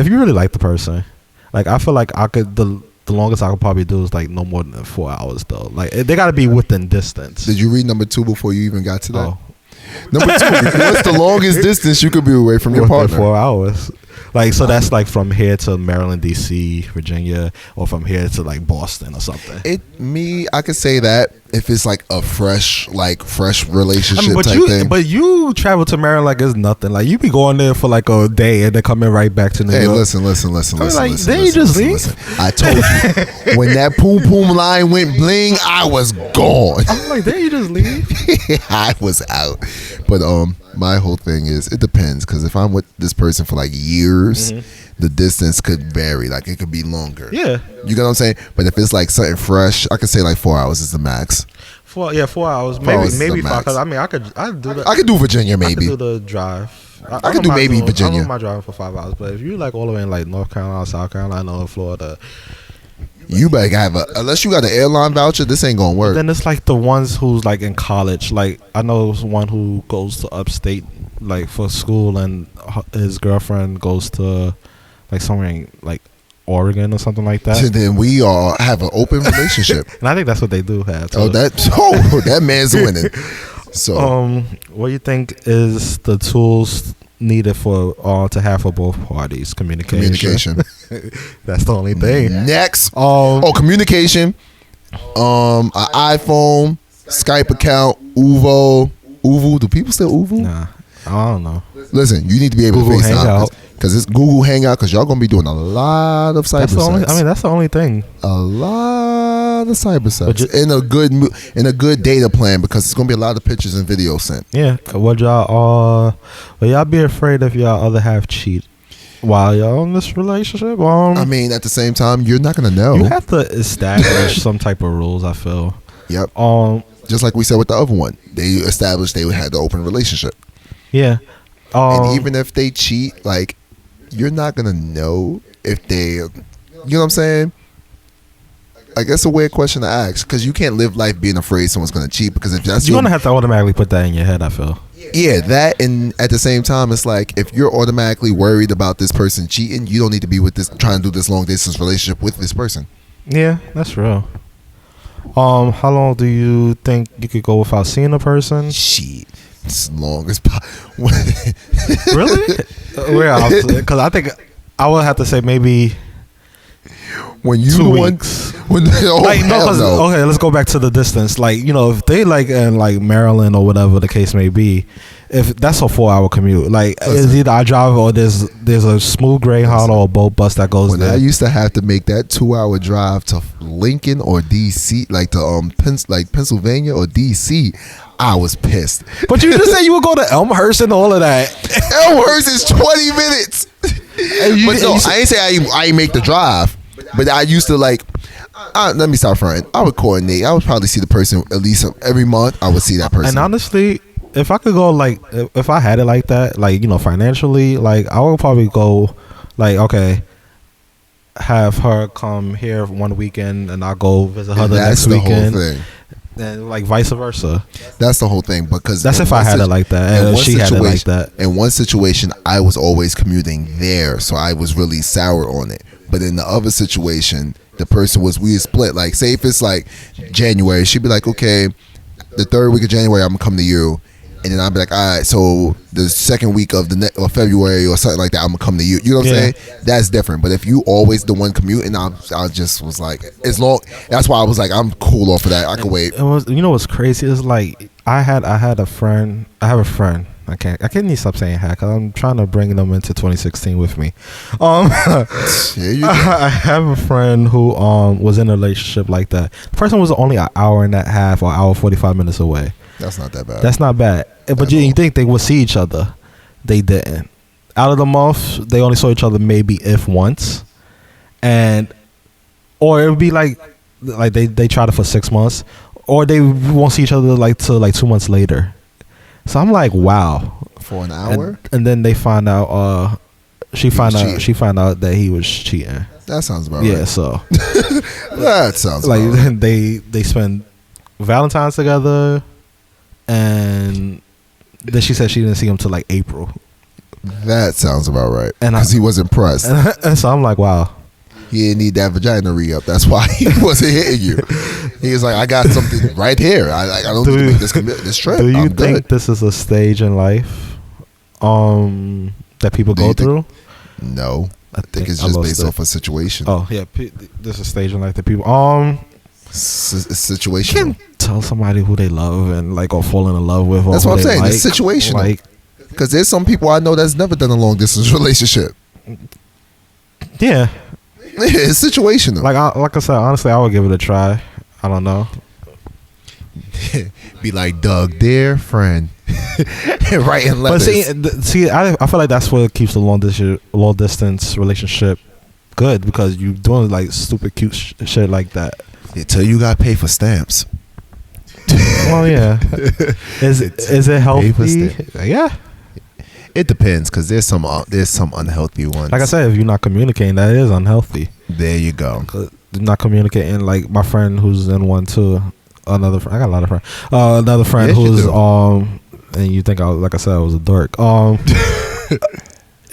Speaker 3: you really like the person. Like I feel like I could the longest I could probably do is like no more than 4 hours though. Like they gotta be within distance.
Speaker 2: Did you read number 2 before you even got to that? Oh. Number 2, what's the longest distance you could be away from your partner?
Speaker 3: 4 hours. Like so that's like from here to Maryland, DC, Virginia, or from here to like Boston or something.
Speaker 2: I could say that if it's like a fresh relationship thing.
Speaker 3: But you travel to Maryland like it's nothing. Like you be going there for like a day and then coming right back to New York.
Speaker 2: Hey, listen. I told you when that poom poom line went bling, I was gone.
Speaker 3: I'm like, did you just leave?
Speaker 2: I was out. But my whole thing is it depends because if I'm with this person for like years, the distance could vary. Like it could be longer.
Speaker 3: Yeah,
Speaker 2: you know what I'm saying. But if it's like something fresh, I could say like 4 hours is the max.
Speaker 3: 4 hours. Maybe 5. Cause I mean, I could do that.
Speaker 2: I could do Virginia maybe.
Speaker 3: I could do the drive.
Speaker 2: I could do maybe Virginia.
Speaker 3: I don't mind driving for 5 hours, but if you like all the way in like North Carolina, South Carolina, or Florida.
Speaker 2: You better have unless you got an airline voucher, this ain't gonna work.
Speaker 3: Then it's like the ones who's like in college. Like I know one who goes to upstate like for school, and his girlfriend goes to like somewhere in like Oregon or something like that.
Speaker 2: So then we all have an open relationship,
Speaker 3: and I think that's what they do have.
Speaker 2: Oh, that man's winning. So,
Speaker 3: what do you think is the tools needed for to have for both parties? Communication. That's the only thing.
Speaker 2: Next, communication. An iPhone, Skype account, Uvo. Do people still Uvo?
Speaker 3: Nah, I don't know.
Speaker 2: Listen, you need to be able to FaceTime because it's Google Hangout because y'all gonna be doing a lot of cyber sex.
Speaker 3: That's the only thing.
Speaker 2: A lot of cyber sex in a good data plan because it's gonna be a lot of pictures and videos sent.
Speaker 3: Yeah. Would y'all be afraid if y'all other half cheat while y'all in this relationship?
Speaker 2: I mean, at the same time, you're not gonna know.
Speaker 3: You have to establish some type of rules. I feel.
Speaker 2: Yep. Just like we said with the other one, they established they had the open relationship.
Speaker 3: Yeah.
Speaker 2: And even if they cheat, like you're not gonna know if they, you know what I'm saying? I guess a weird question to ask because you can't live life being afraid someone's gonna cheat because if that's
Speaker 3: you're gonna have to automatically put that in your head. I feel.
Speaker 2: Yeah, that, and at the same time, it's like if you're automatically worried about this person cheating, you don't need to be with this trying to do this long distance relationship with this person.
Speaker 3: Yeah, that's real. How long do you think you could go without seeing a person?
Speaker 2: Shit, as long as
Speaker 3: really? Because I think I would have to say maybe
Speaker 2: when you
Speaker 3: 2 weeks. Okay, let's go back to the distance. Like if they like in like Maryland or whatever the case may be, if that's a 4-hour commute, like it's either I drive or there's a smooth Greyhound or a boat bus that goes there.
Speaker 2: I used to have to make that 2-hour drive to Lincoln or DC, like to Pennsylvania or DC, I was pissed.
Speaker 3: But you just said you would go to Elmhurst and all of that.
Speaker 2: Elmhurst is 20 minutes. I ain't say I make the drive, but I used to let me start fronting. I would coordinate. I would probably see the person at least every month. I would see that person.
Speaker 3: And honestly, if I could go if I had it like that, financially, I would probably go okay, have her come here one weekend and I'll go visit her the next weekend. Whole thing. and like vice versa.
Speaker 2: That's the whole thing. Because
Speaker 3: that's if I had it like that, and she had it like that.
Speaker 2: In one situation, I was always commuting there, so I was really sour on it. But in the other situation, the person we split. Like, say if it's like January, she'd be like, okay, the third week of January, I'm gonna come to you. And then I'll be like, all right, so the second week of or February or something like that, I'm gonna come to you. You know what I'm saying? That's different. But if you always the one commuting, I just was like, as long. That's why I was like, I'm cool off of that. I can wait.
Speaker 3: It was, you know, what's crazy is like I have a friend. I can't even stop saying had because I'm trying to bring them into 2016 with me. I have a friend who was in a relationship like that. The person was only an hour and a half or hour 45 minutes away.
Speaker 2: That's not that bad.
Speaker 3: That's not bad. But you think they would see each other? They didn't. Out of the month, they only saw each other maybe if once, or it would be like they tried it for 6 months, or they won't see each other till 2 months later. So I'm like, wow.
Speaker 2: For an hour,
Speaker 3: and then they find out. She found out that he was cheating.
Speaker 2: That sounds about right.
Speaker 3: Yeah. So
Speaker 2: that sounds
Speaker 3: like
Speaker 2: about right.
Speaker 3: they spend Valentine's together. And then she said she didn't see him till like April.
Speaker 2: That sounds about right.
Speaker 3: And
Speaker 2: because he was impressed.
Speaker 3: And so I'm like, wow.
Speaker 2: He didn't need that vagina re-up. That's why he wasn't hitting you. He was like, I got something right here. I don't need to make this trip.
Speaker 3: Do you think this is a stage in life that people go through?
Speaker 2: No. I think it's just based off a situation.
Speaker 3: Oh, yeah. This is a stage in life that people...
Speaker 2: situational.
Speaker 3: You can't tell somebody who they love and like or fall in love with. Or
Speaker 2: that's what I'm saying. It's situational.
Speaker 3: Like,
Speaker 2: because there's some people I know that's never done a long distance relationship.
Speaker 3: Yeah,
Speaker 2: it's situational.
Speaker 3: Like I said, honestly, I would give it a try. I don't know.
Speaker 2: Be like, Doug, dear friend, writing letters.
Speaker 3: But see, I feel like that's what keeps the long distance relationship good because you doing like stupid cute shit like that.
Speaker 2: Until you got to pay for stamps.
Speaker 3: Well, yeah. Is it healthy? Yeah.
Speaker 2: It depends because there's some unhealthy ones.
Speaker 3: Like I said, if you're not communicating, that is unhealthy.
Speaker 2: There you go.
Speaker 3: Not communicating. Like my friend who's in one too. Another friend. I got a lot of friends. Another friend who's and you think like I said, I was a dork.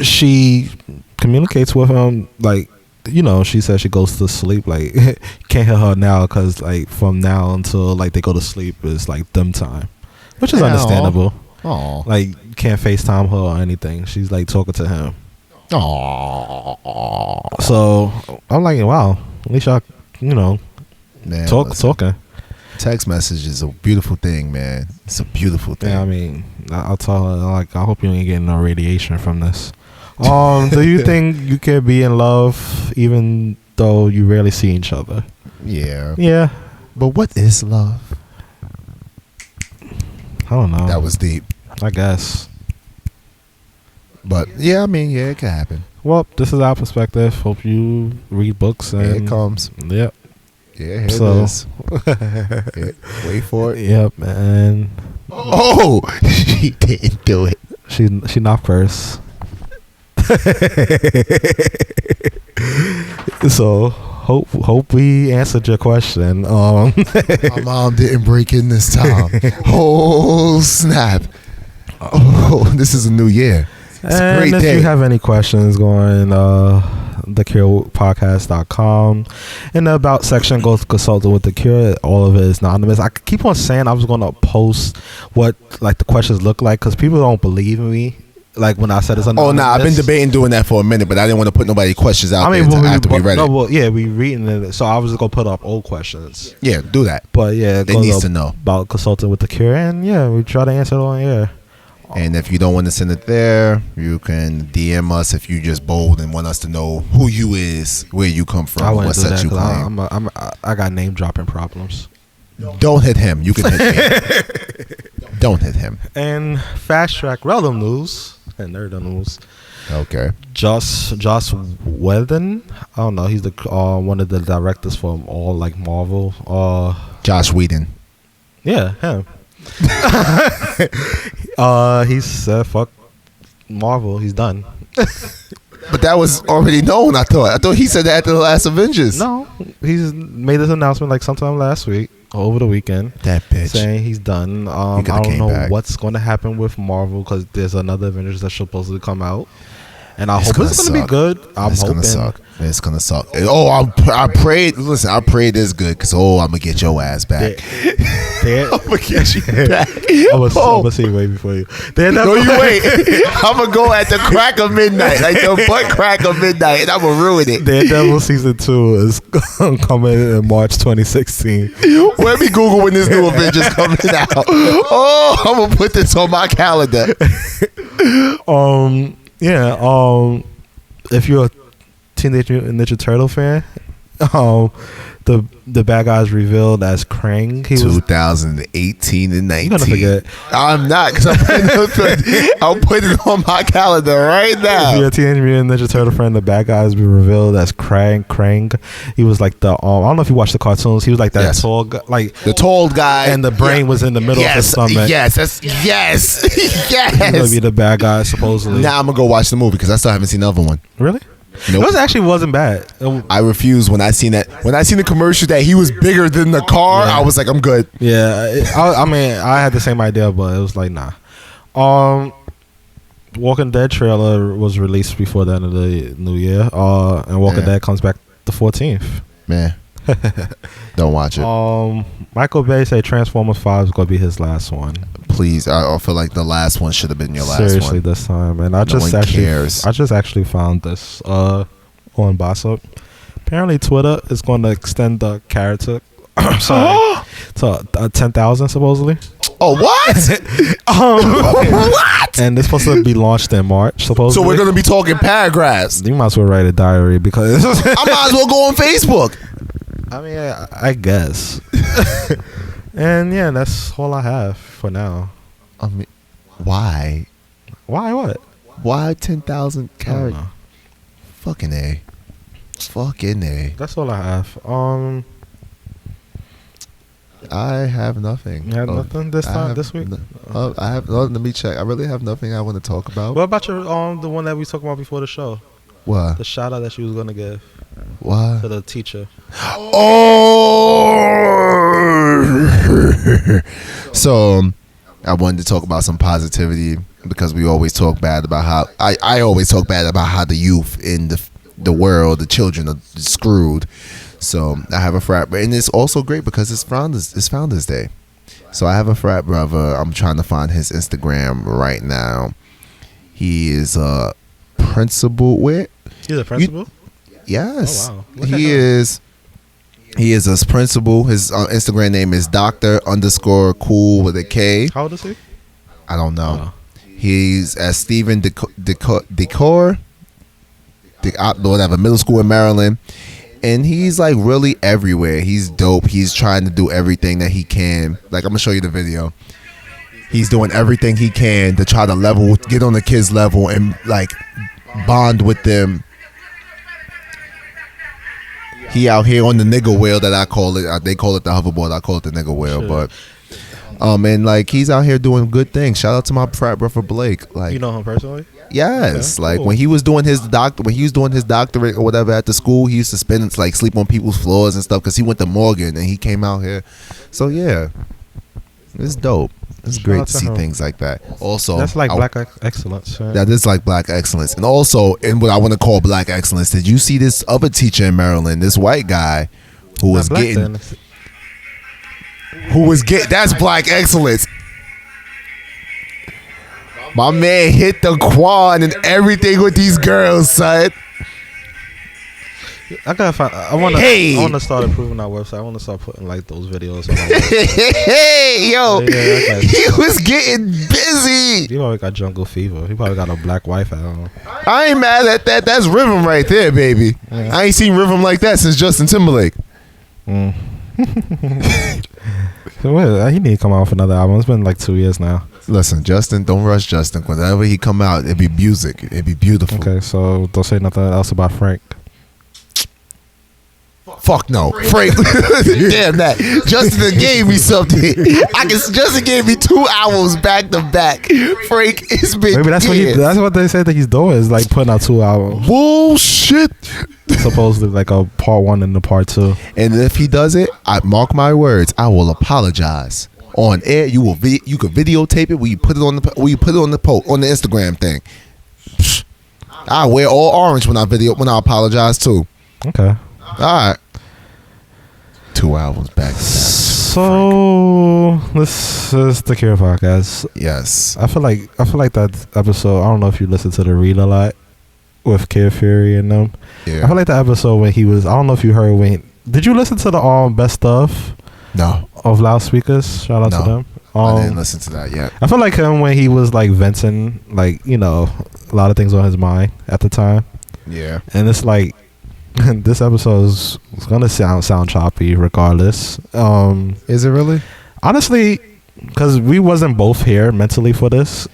Speaker 3: She communicates with him like. You know, she said she goes to sleep like can't hear her now because like from now until like they go to sleep is like them time, which is understandable.
Speaker 2: Aww.
Speaker 3: Like you can't FaceTime her or anything. She's like talking to him.
Speaker 2: Aww.
Speaker 3: So I'm like, wow, at least y'all, man, talking.
Speaker 2: Text message is a beautiful thing, man. It's a beautiful thing.
Speaker 3: Yeah, I mean, I'll tell her like, I hope you ain't getting no radiation from this. Do you think you can be in love even though you rarely see each other?
Speaker 2: Yeah.
Speaker 3: Yeah.
Speaker 2: But what is love?
Speaker 3: I don't know.
Speaker 2: That was deep.
Speaker 3: I guess.
Speaker 2: But yeah, I mean, yeah, it can happen.
Speaker 3: Well, this is our perspective. Hope you read books and
Speaker 2: here it comes.
Speaker 3: Yep.
Speaker 2: Yeah, here it is. Wait for it.
Speaker 3: Yep, man.
Speaker 2: Oh, she didn't do it.
Speaker 3: She knocked first. So hope we answered your question. My
Speaker 2: mom didn't break in this time. Oh snap! Oh, this is a new year. It's a great day.
Speaker 3: If you have any questions, go on thecurepodcast.com. In the about section, go to consulting with the Cure. All of it is anonymous. I keep on saying I was going to post what like the questions look like because people don't believe me. Like when I said it's anonymous.
Speaker 2: Oh, nah, I've been debating doing that for a minute, but I didn't want to put nobody questions out there after we read it.
Speaker 3: Well, yeah, we reading it, so I was just gonna put up old questions.
Speaker 2: Yeah, do that.
Speaker 3: But yeah,
Speaker 2: they need to know
Speaker 3: about consulting with the Cure, and yeah, we try to answer it on air.
Speaker 2: And if you don't want to send it there, you can DM us if you just bold and want us to know who you is, where you come from, what set you claim.
Speaker 3: I got name dropping problems.
Speaker 2: Don't hit him. You can hit me. Don't hit him.
Speaker 3: And fast track random news and nerd news.
Speaker 2: Okay.
Speaker 3: Joss Whedon. I don't know. He's the one of the directors for all like Marvel.
Speaker 2: Joss Whedon.
Speaker 3: Yeah, him. He said, "Fuck Marvel." He's done.
Speaker 2: But that was already known. I thought he said that after the last Avengers.
Speaker 3: No, he's made this announcement like sometime last week or over the weekend.
Speaker 2: That bitch
Speaker 3: saying he's done. I don't know what's going to happen with Marvel because there's another Avengers that's supposed to come out, and I hope it's going to be good.
Speaker 2: It's gonna suck. It's gonna suck. Oh, I prayed. Listen, I prayed it's good because I'm gonna get your ass back. I'm gonna get you back.
Speaker 3: I'm gonna see way before you.
Speaker 2: No, you wait. I'm gonna go at the crack of midnight, like the butt crack of midnight, and I'm gonna ruin it.
Speaker 3: Daredevil season 2 is coming in March 2016.
Speaker 2: Let me Google when this new Avengers coming out. Oh, I'm gonna put this on my calendar.
Speaker 3: If you're a Teenage Mutant Ninja Turtle fan, the bad guy's revealed as Krang. He
Speaker 2: 2018 and 19.
Speaker 3: You're gonna forget.
Speaker 2: I'm not, because I'll put it on my calendar right now.
Speaker 3: If you're a Teenage Mutant Ninja Turtle fan, the bad guy's been revealed as Krang. He was like the I don't know if you watched the cartoons. He was like that tall guy, like
Speaker 2: the tall guy,
Speaker 3: and the brain was in the middle of his stomach.
Speaker 2: Yes.
Speaker 3: He's gonna be the bad guy supposedly.
Speaker 2: Now I'm gonna go watch the movie because I still haven't seen the other one.
Speaker 3: Really?
Speaker 2: Nope.
Speaker 3: It wasn't bad.
Speaker 2: I refused when I seen that. When I seen the commercial that he was bigger than the car, I was like, I'm good.
Speaker 3: Yeah, I mean, I had the same idea, but it was like, nah. Walking Dead trailer was released before the end of the new year, and Walking Dead comes back the 14th.
Speaker 2: Man, don't watch it.
Speaker 3: Michael Bay said Transformers 5 is gonna be his last one.
Speaker 2: Please, I feel like the last one should have been your last one.
Speaker 3: Seriously, this time, and I just actually found this on Bossop. Apparently, Twitter is going to extend the character to 10,000 supposedly.
Speaker 2: Oh, what? What?
Speaker 3: And it's supposed to be launched in March, supposedly.
Speaker 2: So we're going to be talking paragraphs.
Speaker 3: You might as well write a diary because
Speaker 2: I might as well go on Facebook.
Speaker 3: I mean, I guess. And yeah, that's all I have for now.
Speaker 2: I mean, why?
Speaker 3: Why what?
Speaker 2: Why 10,000 characters? Fucking A.
Speaker 3: That's all I have.
Speaker 2: I have nothing.
Speaker 3: You have nothing this week?
Speaker 2: I have. Let me check. I really have nothing I want to talk about.
Speaker 3: What about your the one that we talked about before the show?
Speaker 2: What?
Speaker 3: The shout out that she was gonna give.
Speaker 2: What?
Speaker 3: To the teacher.
Speaker 2: Oh. So, I wanted to talk about some positivity because we always talk bad about how I always talk bad about how the youth in the world, the children are screwed. So I have a frat, and it's also great because it's Founders Day. So I have a frat brother. I'm trying to find his Instagram right now. He is a principal. Where?
Speaker 3: He's a principal?
Speaker 2: Yes.
Speaker 3: Oh, wow.
Speaker 2: He is a principal. His Instagram name is Dr_cool with a K.
Speaker 3: How old is he?
Speaker 2: I don't know. He's at Stephen Decor. Whatever, middle school in Maryland. And he's like really everywhere. He's dope. He's trying to do everything that he can. Like, I'm gonna show you the video. He's doing everything he can to try to get on the kids' level and like bond with them. He out here on the nigga wheel that I call it. They call it the hoverboard. I call it the nigga wheel. Sure. But and like he's out here doing good things. Shout out to my frat brother Blake. Like,
Speaker 3: you know him personally?
Speaker 2: Yes,
Speaker 3: okay,
Speaker 2: like
Speaker 3: cool.
Speaker 2: when he was doing his doctorate or whatever at the school, he used to spend like sleep on people's floors and stuff because he went to Morgan and he came out here. So yeah, it's dope. It's great to see things like that. Also,
Speaker 3: that's like black excellence. Right?
Speaker 2: That is like black excellence, and also in what I want to call black excellence. Did you see this other teacher in Maryland? This white guy who was getting that's black excellence. My man hit the quad and everything with these girls, son.
Speaker 3: I gotta find. I want to start improving our website. I want to start putting like those videos on our website.
Speaker 2: Hey, yo, he was getting busy.
Speaker 3: He probably got jungle fever. He probably got a black wife at home. I
Speaker 2: ain't mad at that. That's rhythm right there, baby. Yeah. I ain't seen rhythm like that since Justin Timberlake.
Speaker 3: So he need to come out with another album. It's been like 2 years now.
Speaker 2: Listen, Justin, don't rush Justin. Whenever he come out, it'd be music. It'd be beautiful.
Speaker 3: Okay, so don't say nothing else about Frank.
Speaker 2: Fuck no, Frank. Damn that. Justin gave me something. Justin gave me 2 albums back to back. Frank is been.
Speaker 3: Maybe that's what they say that he's doing is like putting out 2 albums.
Speaker 2: Bullshit.
Speaker 3: Supposedly like a part 1 and a part 2.
Speaker 2: And if he does it, I mark my words, I will apologize on air. You will. You could videotape it. We put it on the on the Instagram thing. I wear all orange when I apologize too.
Speaker 3: Okay.
Speaker 2: All right. 2 albums back to back.
Speaker 3: So this is the Cure podcast.
Speaker 2: Yes.
Speaker 3: I feel like that episode. I don't know if you listened to the read a lot with Kid Fury and them.
Speaker 2: Yeah.
Speaker 3: I feel like the episode when he was. I don't know if you heard when. Did you listen to the best stuff?
Speaker 2: No.
Speaker 3: Of Loudspeakers. Shout out to them.
Speaker 2: I didn't listen to that yet.
Speaker 3: I feel like him when he was like venting, like a lot of things on his mind at the time.
Speaker 2: Yeah.
Speaker 3: And it's like. This episode is gonna sound choppy regardless.
Speaker 2: Is it really?
Speaker 3: Honestly, because we wasn't both here mentally for this.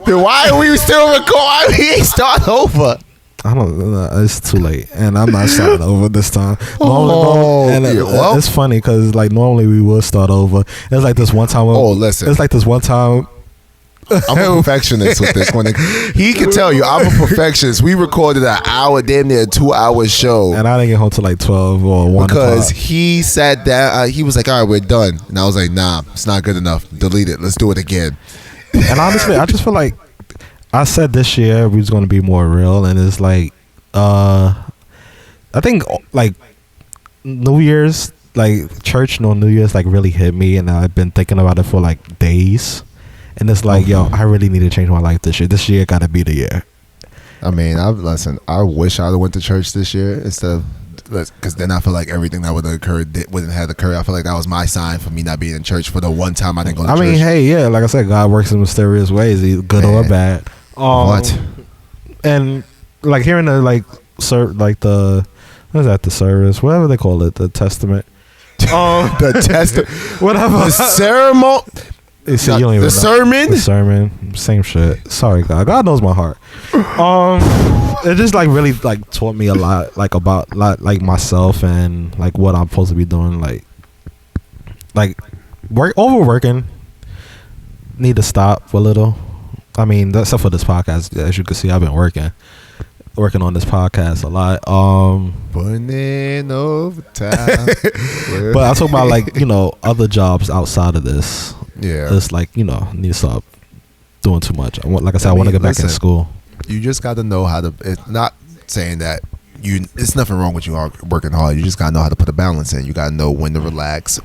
Speaker 2: Then why are we still recording? We ain't start over.
Speaker 3: I don't know. It's too late, and I'm not starting over this time. It's funny because like normally we would start over. It's like this one time.
Speaker 2: Listen.
Speaker 3: It's like this one time.
Speaker 2: I'm a perfectionist with this one. He can tell you I'm a perfectionist. We recorded an hour, damn near 2-hour show,
Speaker 3: and I didn't get home till like 12 or 1
Speaker 2: because he sat down. He was like, "All right, we're done," and I was like, "Nah, it's not good enough. Delete it. Let's do it again."
Speaker 3: And honestly, I just feel like I said this year we was going to be more real, and it's like, I think like New Year's, like church, New Year's, like really hit me, and I've been thinking about it for like days. And it's like, yo, I really need to change my life this year. This year got to be the year.
Speaker 2: I mean, I wish I'd have went to church this year instead of, because then I feel like everything that would have occurred wouldn't have occurred. I feel like that was my sign for me not being in church for the one time I didn't go to church.
Speaker 3: I mean, hey, yeah, like I said, God works in mysterious ways, good or bad.
Speaker 2: What?
Speaker 3: And like hearing the what is that? The service, whatever they call it, the testament.
Speaker 2: The testament,
Speaker 3: whatever.
Speaker 2: The ceremony.
Speaker 3: You don't even know.
Speaker 2: The
Speaker 3: sermon, same shit. Sorry, God knows my heart. It just like really like taught me a lot, like about like myself and like what I'm supposed to be doing. Like overworking. Need to stop a little. I mean, except for this podcast, as you can see, I've been working on this podcast a lot.
Speaker 2: Putting in overtime.
Speaker 3: But I talk about like other jobs outside of this.
Speaker 2: Yeah,
Speaker 3: it's like need to stop doing too much. I want to get back in school.
Speaker 2: You just got to know how to. It's not saying that it's nothing wrong with you working hard. You just got to know how to put a balance in. You got to know when to relax,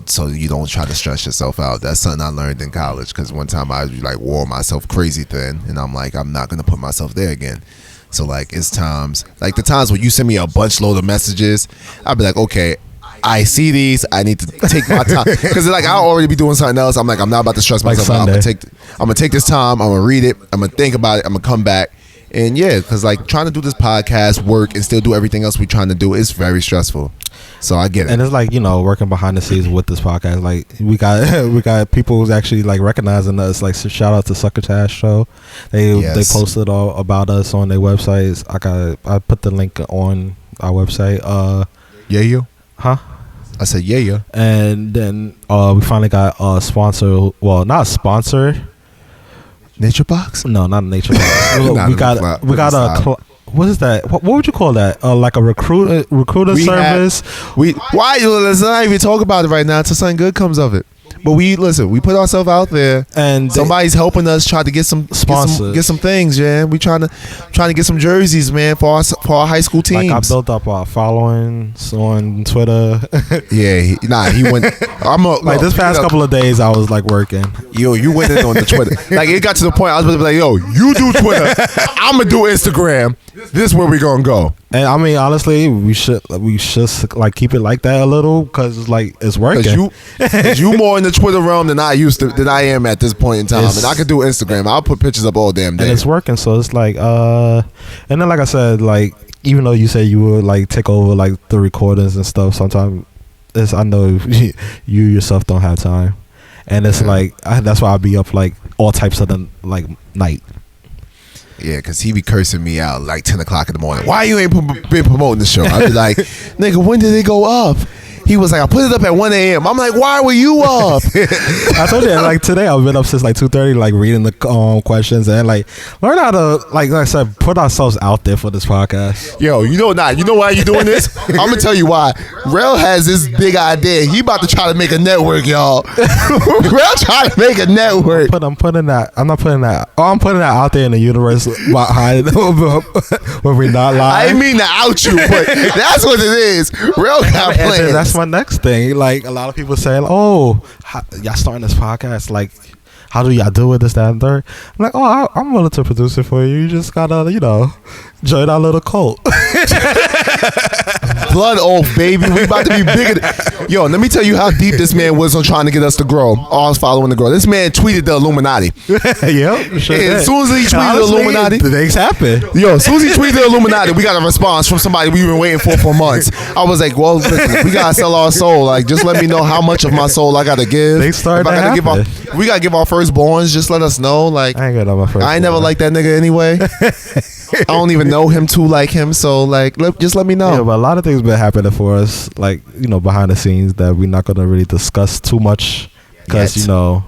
Speaker 2: so you don't try to stress yourself out. That's something I learned in college, because one time I like wore myself crazy thin, and I'm like, I'm not gonna put myself there again. So like it's times like the times when you send me a bunch load of messages, I'll be like, okay, I see these. I need to take my time, because like I'll already be doing something else. I'm like, I'm not about to stress myself out. I'm gonna take this time. I'm gonna read it. I'm gonna think about it. I'm gonna come back. And yeah, because like trying to do this podcast, work, and still do everything else we're trying to do is very stressful. So I get it.
Speaker 3: And it's like working behind the scenes with this podcast. Like we got people who's actually like recognizing us. Like, so shout out to Succotash Show. They posted all about us on their websites. I put the link on our website.
Speaker 2: Yeah.
Speaker 3: Huh?
Speaker 2: I said yeah.
Speaker 3: And then we finally got a sponsor. Well, not a sponsor.
Speaker 2: Nature Box?
Speaker 3: No, not a Nature Box. we got a what is that? What would you call that? Like a recruiter service?
Speaker 2: Let's not even talk about it right now until something good comes of it. But we put ourselves out there, and somebody's helping us try to get some sponsors, get some things. Yeah, we trying to get some jerseys, man, for our high school teams.
Speaker 3: Like I built up our followings on Twitter.
Speaker 2: He went.
Speaker 3: This past couple of days, I was like working.
Speaker 2: Yo, you went in on the Twitter. Like it got to the point I was supposed to be like, yo, you do Twitter, I'm gonna do Instagram. This is where we gonna go.
Speaker 3: And I mean, honestly, we should like keep it like that a little, because like it's working.
Speaker 2: Cause you more in the Twitter realm than I am at this point in time, and I could do Instagram. I'll put pictures up all damn day,
Speaker 3: and it's working. So it's like, and then like I said, like even though you say you would like take over like the recordings and stuff, sometimes I know you yourself don't have time, and it's like that's why I'll be up like all types of the like night.
Speaker 2: Yeah, because he be cursing me out like 10 o'clock in the morning. Why you ain't been promoting the show? I'd be like, nigga, when did it go up? He was like, I put it up at 1 a.m. I'm like, why were you up?
Speaker 3: I told you, like today, I've been up since like 2:30, like reading the questions and like learn how to, like I said, put ourselves out there for this podcast.
Speaker 2: Yo, you know not. You know why you doing this? I'm gonna tell you why. Rel has this big idea. He about to try to make a network, y'all. Rel trying to make a network.
Speaker 3: I'm putting that out there in the universe behind when we're not live.
Speaker 2: I didn't mean to out you, but that's what it is. Rel got plans.
Speaker 3: That's my next thing. Like a lot of people saying, "Oh, y'all starting this podcast? Like, how do y'all do it? This, that, and third?" I'm like, "Oh, I'm willing to produce it for you. You just gotta, join our little cult."
Speaker 2: Blood oath, baby. We about to be bigger. Yo, let me tell you how deep this man was on trying to get us to grow. I was following the grow. This man tweeted the Illuminati.
Speaker 3: Yep. Sure
Speaker 2: As soon as he tweeted the Illuminati,
Speaker 3: things happen.
Speaker 2: Yo, as soon as he tweeted the Illuminati, we got a response from somebody we've been waiting for months. I was like, well, listen, we gotta sell our soul. Like, just let me know how much of my soul I gotta give.
Speaker 3: They started to happen.
Speaker 2: We gotta give our firstborns. Just let us know. Like,
Speaker 3: I ain't got my first.
Speaker 2: I ain't never liked that nigga anyway. I don't even know him too like him. So like, just let me know.
Speaker 3: Yeah, but a lot of things been happening for us, like behind the scenes that we're not gonna really discuss too much because we don't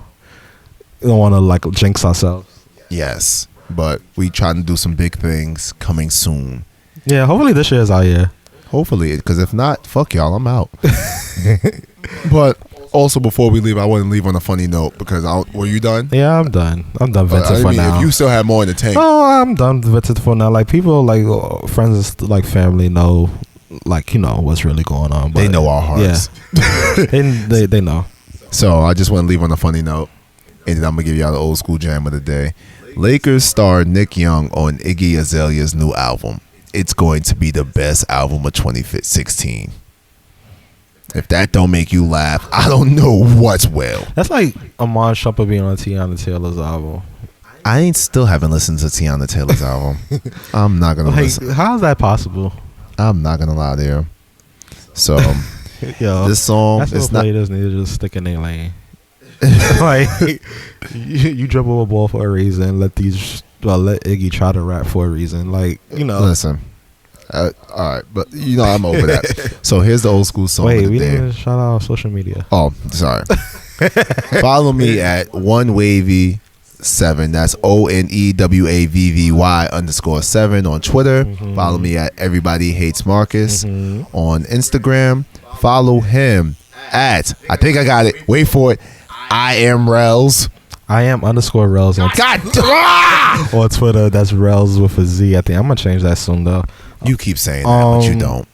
Speaker 3: want to like jinx ourselves.
Speaker 2: Yes, but we trying to do some big things coming soon.
Speaker 3: Yeah, hopefully this year is our year.
Speaker 2: Hopefully, because if not, fuck y'all, I'm out. But also, before we leave, I want to leave on a funny note because were you done?
Speaker 3: Yeah, I'm done. I'm done venting for now.
Speaker 2: If you still have more in the tank.
Speaker 3: Oh, I'm done venting for now. Like people, like friends, like family know, like what's really going on. But
Speaker 2: they know our hearts.
Speaker 3: Yeah, they know.
Speaker 2: So I just want to leave on a funny note, and then I'm gonna give y'all the old school jam of the day. Lakers star Nick Young on Iggy Azalea's new album. It's going to be the best album of 2016. If that don't make you laugh, I don't know what's well.
Speaker 3: That's like Amon Shumpert being on Tiana Taylor's album.
Speaker 2: I still haven't listened to Tiana Taylor's album. I'm not gonna listen.
Speaker 3: How is that possible?
Speaker 2: I'm not gonna lie there. So,
Speaker 3: yo,
Speaker 2: this song
Speaker 3: is not. Players need to just stick in their lane. Like you dribble a ball for a reason. Let Iggy try to rap for a reason. Like
Speaker 2: Listen. All right, but I'm over that. So here's the old school song.
Speaker 3: Wait,
Speaker 2: of the
Speaker 3: we
Speaker 2: day.
Speaker 3: didn't shout out social media.
Speaker 2: Oh, sorry. Follow me at onewavy7. That's ONEWAVVY_7 on Twitter. Mm-hmm. Follow me at Everybody Hates Marcus on Instagram. Follow him at, I think I got it. Wait for it. I am Rels.
Speaker 3: I am _Rels on on Twitter. That's Rels with a Z at the end. I'm gonna change that soon though.
Speaker 2: You keep saying that, but you don't.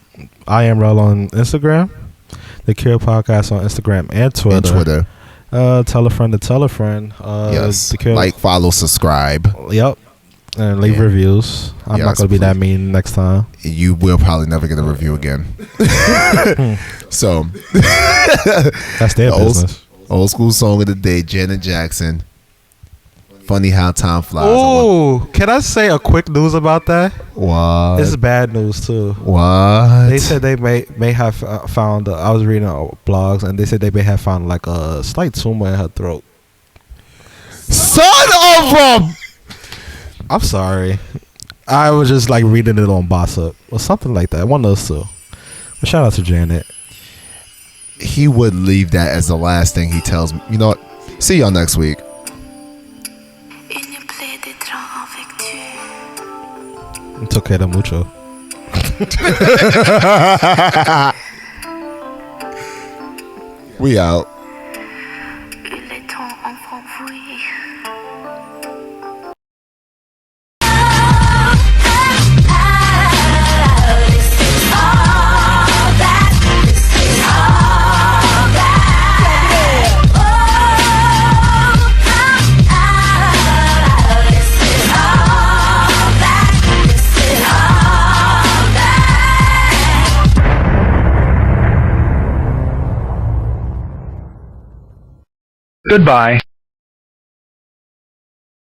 Speaker 3: I am Rel on Instagram. The Cure Podcast on Instagram and Twitter. Tell a friend to tell a friend.
Speaker 2: Yes. Like, follow, subscribe.
Speaker 3: Yep. And leave reviews. I'm not gonna be that mean next time.
Speaker 2: You will probably never get a review again. So
Speaker 3: that's their business.
Speaker 2: Old school song of the day, Janet Jackson. Funny how time flies.
Speaker 3: Oh, can I say a quick news about that?
Speaker 2: What?
Speaker 3: This is bad news too.
Speaker 2: What?
Speaker 3: They said they may have found. I was reading blogs and they said they may have found like a slight tumor in her throat.
Speaker 2: Son of a!
Speaker 3: I'm sorry. I was just like reading it on Boss Up or something like that. One of those two. But shout out to Janet.
Speaker 2: He would leave that as the last thing he tells me. You know what? See y'all next week.
Speaker 3: Te quiero mucho.
Speaker 2: We out.
Speaker 4: Goodbye.